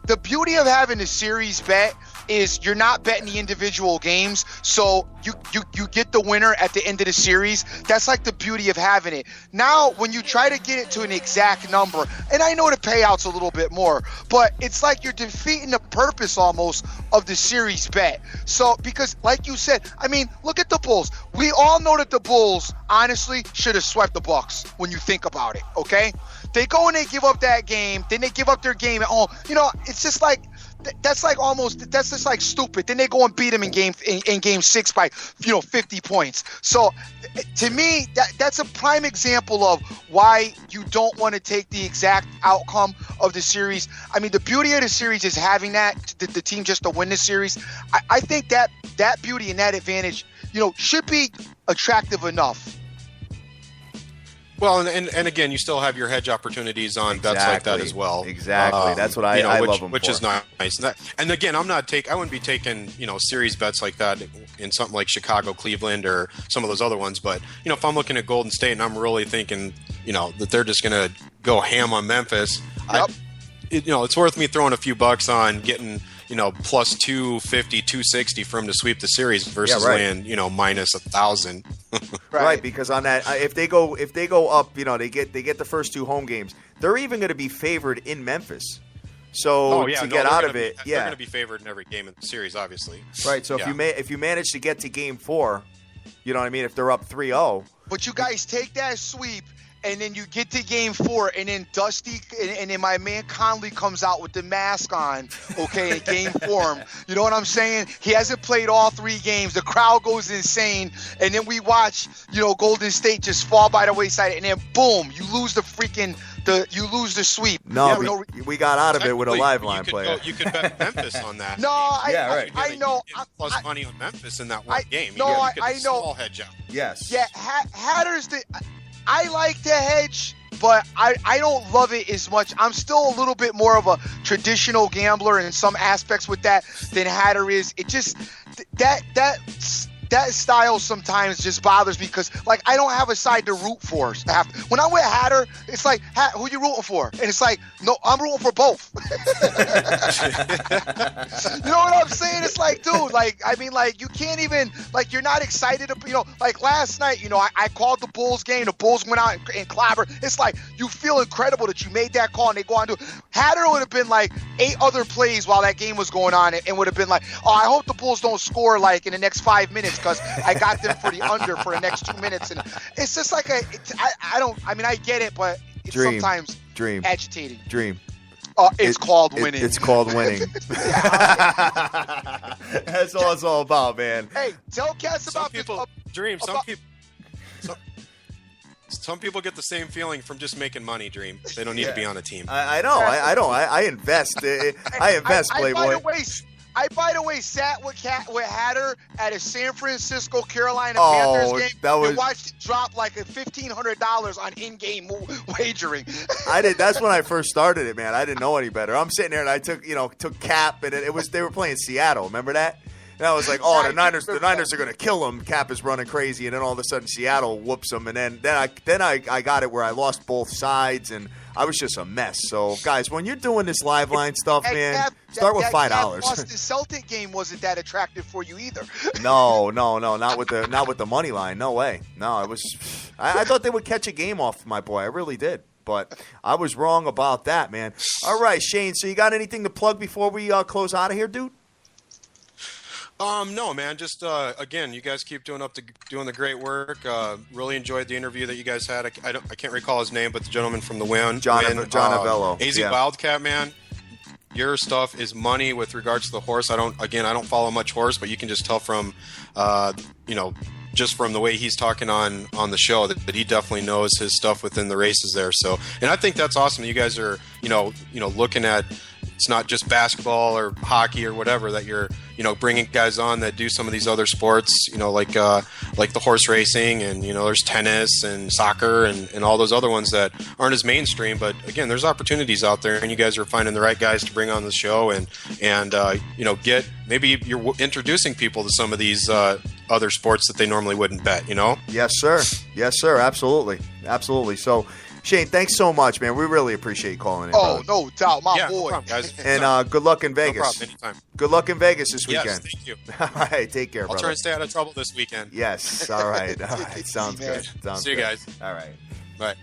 the beauty of having a series bet is you're not betting the individual games, so you get the winner at the end of the series. That's like the beauty of having it. Now, when you try to get it to an exact number, and I know the payout's a little bit more, but it's like you're defeating the purpose almost of the series bet. So, because like you said, I mean, look at the Bulls. We all know that the Bulls, honestly, should have swept the Bucks when you think about it, okay? They go and they give up that game, then they give up their game at home. It's just like that's like that's just like stupid. Then they go and beat him in game 6 by 50 points. So to me, that's a prime example of why you don't want to take the exact outcome of the series. I mean, the beauty of the series is having the team just to win the series. I think that beauty and that advantage, should be attractive enough. Well, and again, you still have your hedge opportunities on bets like that as well. Exactly. That's what I love them which for. is nice. And again, I wouldn't be taking, series bets like that in something like Chicago, Cleveland, or some of those other ones. But, if I'm looking at Golden State and I'm really thinking, that they're just going to go ham on Memphis, Yep. It's worth me throwing a few bucks on getting, plus 250, 260 for him to sweep the series versus laying, minus 1,000. Right, because on that, if they go up, they get the first 2 home games. They're even going to be favored in Memphis. So get out of it, they're going to be favored in every game in the series, obviously. Right. So if you manage to get to Game 4, you know what I mean. If they're up 3-0, but you guys take that sweep. And then you get to Game 4, and then Dusty, and then my man Conley comes out with the mask on, in game form. You know what I'm saying? He hasn't played all 3 games. The crowd goes insane, and then we watch, Golden State just fall by the wayside, and then boom, you lose the sweep. No, we got out of it with a live line player. You could bet Memphis on that. No, I know. Plus money on Memphis in that one game. I know. Small hedge out. Yes. Yeah, Hatter's I like to hedge, but I don't love it as much. I'm still a little bit more of a traditional gambler in some aspects with that than Hatter is. It just that style sometimes just bothers me because, I don't have a side to root for. When I'm with Hatter, it's like, who you rooting for? And it's like, no, I'm rooting for both. You know what I'm saying? It's like, dude, you can't even, you're not excited. Last night, I called the Bulls game. The Bulls went out and clobbered. It's like, you feel incredible that you made that call and they go on to Hatter would have been 8 other plays while that game was going on and would have been I hope the Bulls don't score in the next 5 minutes because I got them for the under for the next 2 minutes. And it's just I get it, but it's sometimes agitating. Dream. It's called winning. It's called winning. That's all it's all about, man. Hey, tell Cass about Dream. Some people get the same feeling from just making money, Dream. They don't need to be on a team. I know. I don't. I invest. I invest, Playboy. By the way, sat with Hatter at a San Francisco Carolina Panthers game and watched it drop $1,500 on in-game wagering. I did. That's when I first started it, man. I didn't know any better. I'm sitting there and I took Cap, and they were playing Seattle. Remember that? And I was like, the Niners are going to kill them. Cap is running crazy, and then all of a sudden Seattle whoops them, and then I got it where I lost both sides, and I was just a mess. So, guys, when you're doing this live line stuff, man, start with $5. Boston Celtic game wasn't that attractive for you either. No, not with the money line. No way. No, it was. I thought they would catch a game off my boy. I really did. But I was wrong about that, man. All right, Shane. So you got anything to plug before we close out of here, dude? No, man. Just again, you guys keep doing the great work. Really enjoyed the interview that you guys had. I can't recall his name, but the gentleman from the WYNN, John Avello, AZ Wildcat, man. Your stuff is money with regards to the horse. I don't follow much horse, but you can just tell from, just from the way he's talking on the show that he definitely knows his stuff within the races there. So, and I think that's awesome. You guys are, looking at. It's not just basketball or hockey or whatever that you're, bringing guys on that do some of these other sports, like the horse racing and, there's tennis and soccer and all those other ones that aren't as mainstream. But again, there's opportunities out there and you guys are finding the right guys to bring on the show and maybe you're introducing people to some of these other sports that they normally wouldn't bet, Yes, sir. Absolutely. So, Shane, thanks so much, man. We really appreciate you calling in. Oh, brother. No doubt. My boy. No problem, guys. And good luck in Vegas. No problem. Anytime. Good luck in Vegas this weekend. Yes, thank you. All right, take care, brother. I'll try and stay out of trouble this weekend. Yes. All right. Sounds good. See you guys. All right. Bye.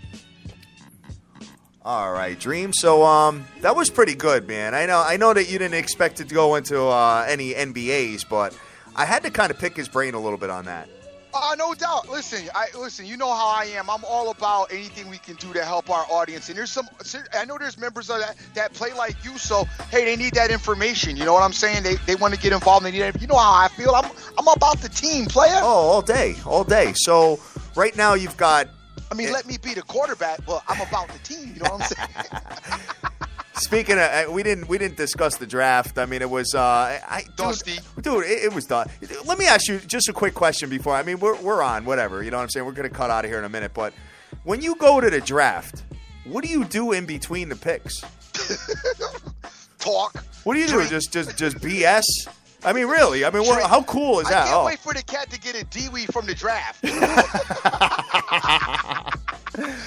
All right, Dream. So that was pretty good, man. I know that you didn't expect it to go into any NBAs, but I had to kind of pick his brain a little bit on that. No doubt. Listen, you know how I am. I'm all about anything we can do to help our audience. And I know there's members of that play like you. So, hey, they need that information. You know what I'm saying? They want to get involved. They need it. You know how I feel. I'm about the team, player. Oh, all day. So right now you've got. I mean, let me be the quarterback, but I'm about the team. You know what I'm saying? Speaking of, we didn't discuss the draft. I mean, it was Dusty. Dude, it was done. Let me ask you just a quick question before. I mean, we're on whatever. You know what I'm saying? We're gonna cut out of here in a minute. But when you go to the draft, what do you do in between the picks? Talk. What do you do? Just BS? I mean, really? I mean, how cool is that? I can't wait for the cat to get a DWI from the draft.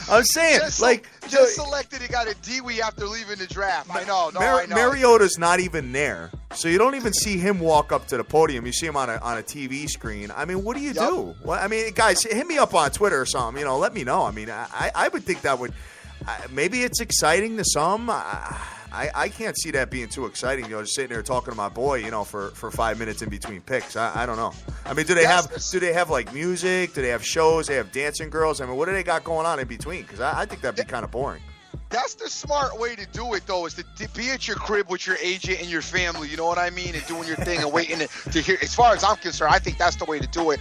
I'm saying, just selected. He got a DWI after leaving the draft. I know. I know. Mariota's not even there, so you don't even see him walk up to the podium. You see him on a TV screen. I mean, what do you do? Well, I mean, guys, hit me up on Twitter or something. You know, let me know. I mean, I would think that would maybe it's exciting to some. I can't see that being too exciting, you know, just sitting there talking to my boy, you know, for 5 minutes in between picks. I don't know. I mean, do they have like music? Do they have shows? They have dancing girls? I mean, what do they got going on in between? Because I think that'd be kind of boring. That's the smart way to do it, though, is to be at your crib with your agent and your family, you know what I mean, and doing your thing and waiting to hear. As far as I'm concerned, I think that's the way to do it.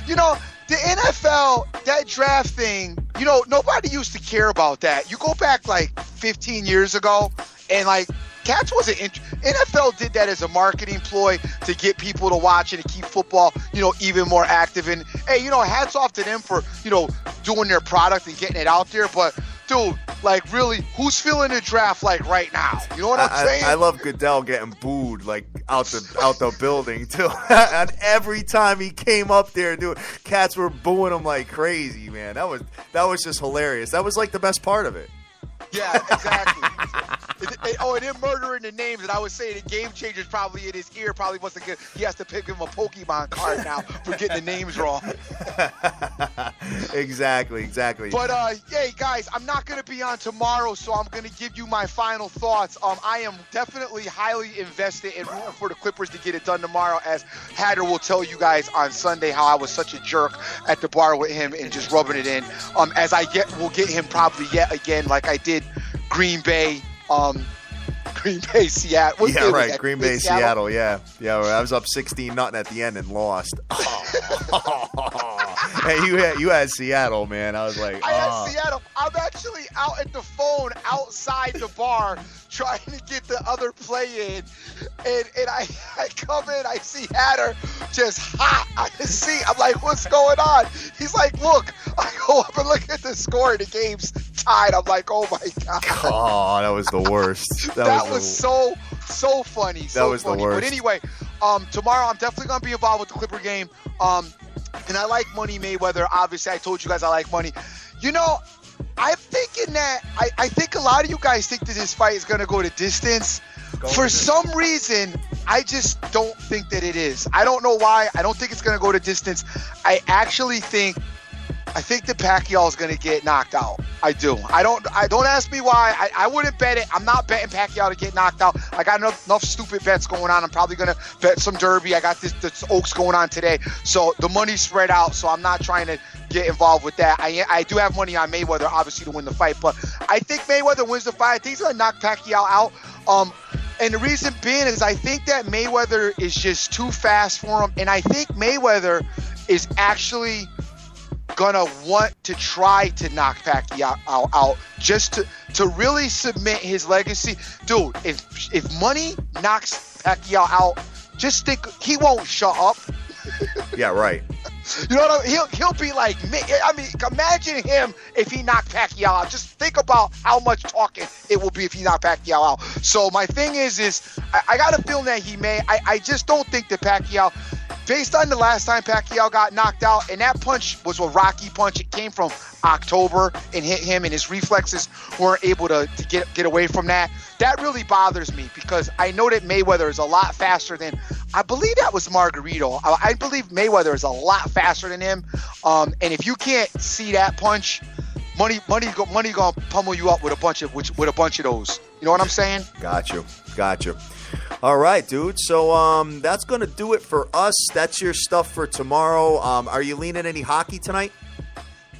You know, the NFL, that draft thing, you know, nobody used to care about that. You go back like 15 years ago, and like Cats wasn't NFL did that as a marketing ploy to get people to watch and to keep football, you know, even more active. And hey, you know, hats off to them for, you know, doing their product and getting it out there. But dude, like really, who's feeling the draft like right now? You know what I'm saying? I love Goodell getting booed like out the building too. And every time he came up there, dude, Cats were booing him like crazy, man. That was just hilarious. That was like the best part of it. Yeah, exactly. And then murdering the names, and I would say the game changer's probably in his ear, probably wasn't good. He has to pick him a Pokemon card now for getting the names wrong. Exactly. But, hey, guys, I'm not going to be on tomorrow, so I'm going to give you my final thoughts. I am definitely highly invested in rooting for the Clippers to get it done tomorrow, as Hatter will tell you guys on Sunday how I was such a jerk at the bar with him and just rubbing it in. As will get him probably yet again like I did Green Bay, Seattle. Yeah, right. Green Bay, Seattle. Yeah. I was up 16-0 at the end and lost. Hey, you had Seattle, man. I was like, I had Seattle. I'm actually out at the phone outside the bar trying to get the other play in, and I come in, I see Hatter just hot. I'm like, what's going on? He's like, look. I go up and look at the score, and the game's tied. I'm like, oh my god. Oh, that was the worst. That was so funny. That was funny. The worst. But anyway, tomorrow I'm definitely gonna be involved with the Clipper game. And I like Money Mayweather. Obviously, I told you guys I like money. You know, I'm thinking that I think a lot of you guys think that this fight is gonna go to distance. For some reason, I just don't think that it is. I don't know why. I don't think it's gonna go to distance. I think that Pacquiao is going to get knocked out. I do. I don't ask me why. I wouldn't bet it. I'm not betting Pacquiao to get knocked out. I got enough stupid bets going on. I'm probably going to bet some Derby. I got this Oaks going on today. So the money's spread out. So I'm not trying to get involved with that. I do have money on Mayweather, obviously, to win the fight. But I think Mayweather wins the fight. I think he's going to knock Pacquiao out. And the reason being is I think that Mayweather is just too fast for him. And I think Mayweather is actually gonna want to try to knock Pacquiao out just to really cement his legacy. Dude, if Money knocks Pacquiao out, just think he won't shut up. Yeah, right. You know what I mean? He'll be like me. I mean, imagine him if he knocked Pacquiao out. Just think about how much talking it will be if he knocked Pacquiao out. So my thing is I got a feeling that he may. I just don't think that Pacquiao, based on the last time Pacquiao got knocked out, and that punch was a rocky punch. It came from October and hit him, and his reflexes weren't able to get away from that. That really bothers me because I know that Mayweather is a lot faster than, I believe that was Margarito. I believe Mayweather is a lot faster than him. And if you can't see that punch, money gonna pummel you up with a bunch of those. You know what I'm saying? Got you. All right, dude. So that's going to do it for us. That's your stuff for tomorrow. Are you leaning any hockey tonight?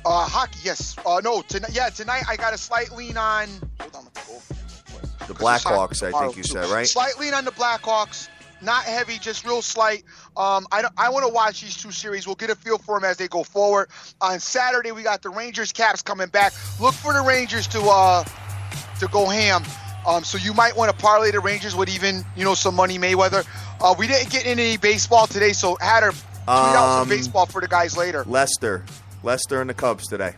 Hockey, yes. No, tonight I got a slight lean on. Hold on, let's go. The Blackhawks, I think you said, right? Slight lean on the Blackhawks. Not heavy, just real slight. I want to watch these two series. We'll get a feel for them as they go forward. On Saturday, we got the Rangers Caps coming back. Look for the Rangers to go ham. So you might want to parlay the Rangers with even some money Mayweather. We didn't get into any baseball today, so Hatter tweet out some baseball for the guys later. Lester and the Cubs today.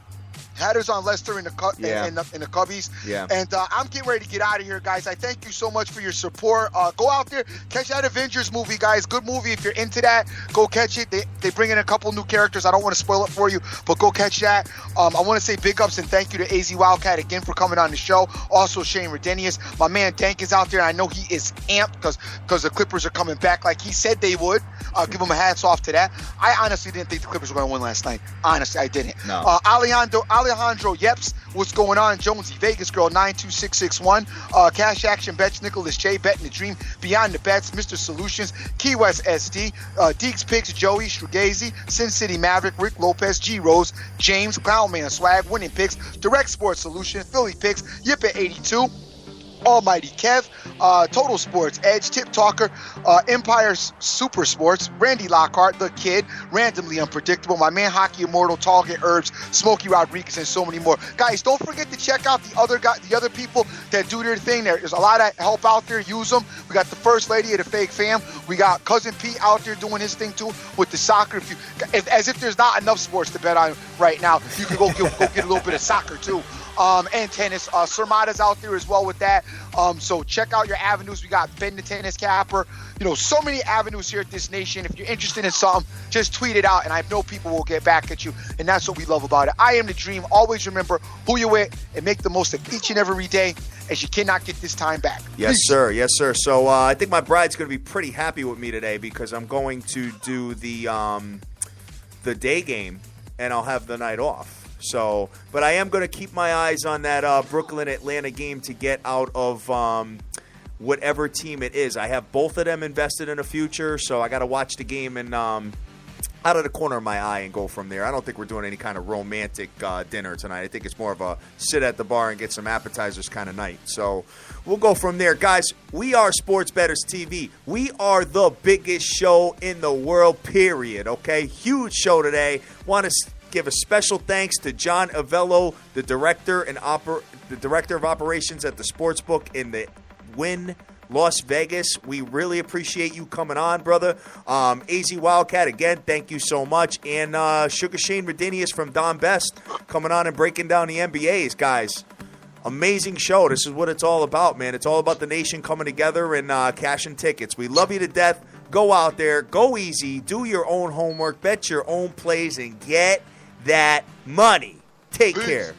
Hatter's on Lester in the Cubbies. Yeah. And I'm getting ready to get out of here, guys. I thank you so much for your support. Go out there, catch that Avengers movie, guys. Good movie. If you're into that, go catch it. They bring in a couple new characters. I don't want to spoil it for you, but go catch that. I want to say big ups and thank you to AZ Wildcat again for coming on the show. Also, Shane Redenius. My man Dank is out there, and I know he is amped because the Clippers are coming back like he said they would. Give him a hats off to that. I honestly didn't think the Clippers were going to win last night. Honestly, I didn't. No. Alejandro Yeps, what's going on? Jonesy, Vegas Girl, 92661. Cash Action Bets, Nicholas J, Betting the Dream, Beyond the Bets, Mr. Solutions, Key West SD, Deeks Picks, Joey, Strugazy, Sin City Maverick, Rick Lopez, G Rose, James, Clownman Swag, Winning Picks, Direct Sports Solution, Philly Picks, Yip at 82. Almighty Kev, Total Sports Edge, Tip Talker, Empire Super Sports, Randy Lockhart, The Kid, Randomly Unpredictable, my man Hockey Immortal, Target Herbs, Smokey Rodriguez, and so many more. Guys, don't forget to check out the other people that do their thing. There's a lot of help out there. Use them. We got the First Lady of the Fake Fam. We got Cousin Pete out there doing his thing too with the soccer. As if there's not enough sports to bet on right now, you can go get a little bit of soccer too. And tennis. Sermata's out there as well with that. So check out your avenues. We got Ben the Tennis Capper. So many avenues here at this nation. If you're interested in something, just tweet it out, and I know people will get back at you. And that's what we love about it. I am the Dream. Always remember who you're with and make the most of each and every day, as you cannot get this time back. Yes, sir. Yes, sir. So I think my bride's going to be pretty happy with me today because I'm going to do the day game, and I'll have the night off. So, but I am going to keep my eyes on that Brooklyn-Atlanta game to get out of whatever team it is. I have both of them invested in a future, so I got to watch the game and out of the corner of my eye and go from there. I don't think we're doing any kind of romantic dinner tonight. I think it's more of a sit at the bar and get some appetizers kind of night. So we'll go from there. Guys, we are Sports Bettors TV. We are the biggest show in the world, period, okay? Huge show today. Want to give a special thanks to John Avello, the director of operations at the Sportsbook in the WYNN Las Vegas. We really appreciate you coming on, brother. AZ Wildcat, again, thank you so much. And Sugar Shane Redenius from Don Best coming on and breaking down the NBAs, guys. Amazing show. This is what it's all about, man. It's all about the nation coming together and cashing tickets. We love you to death. Go out there. Go easy. Do your own homework. Bet your own plays and get that money. Take care.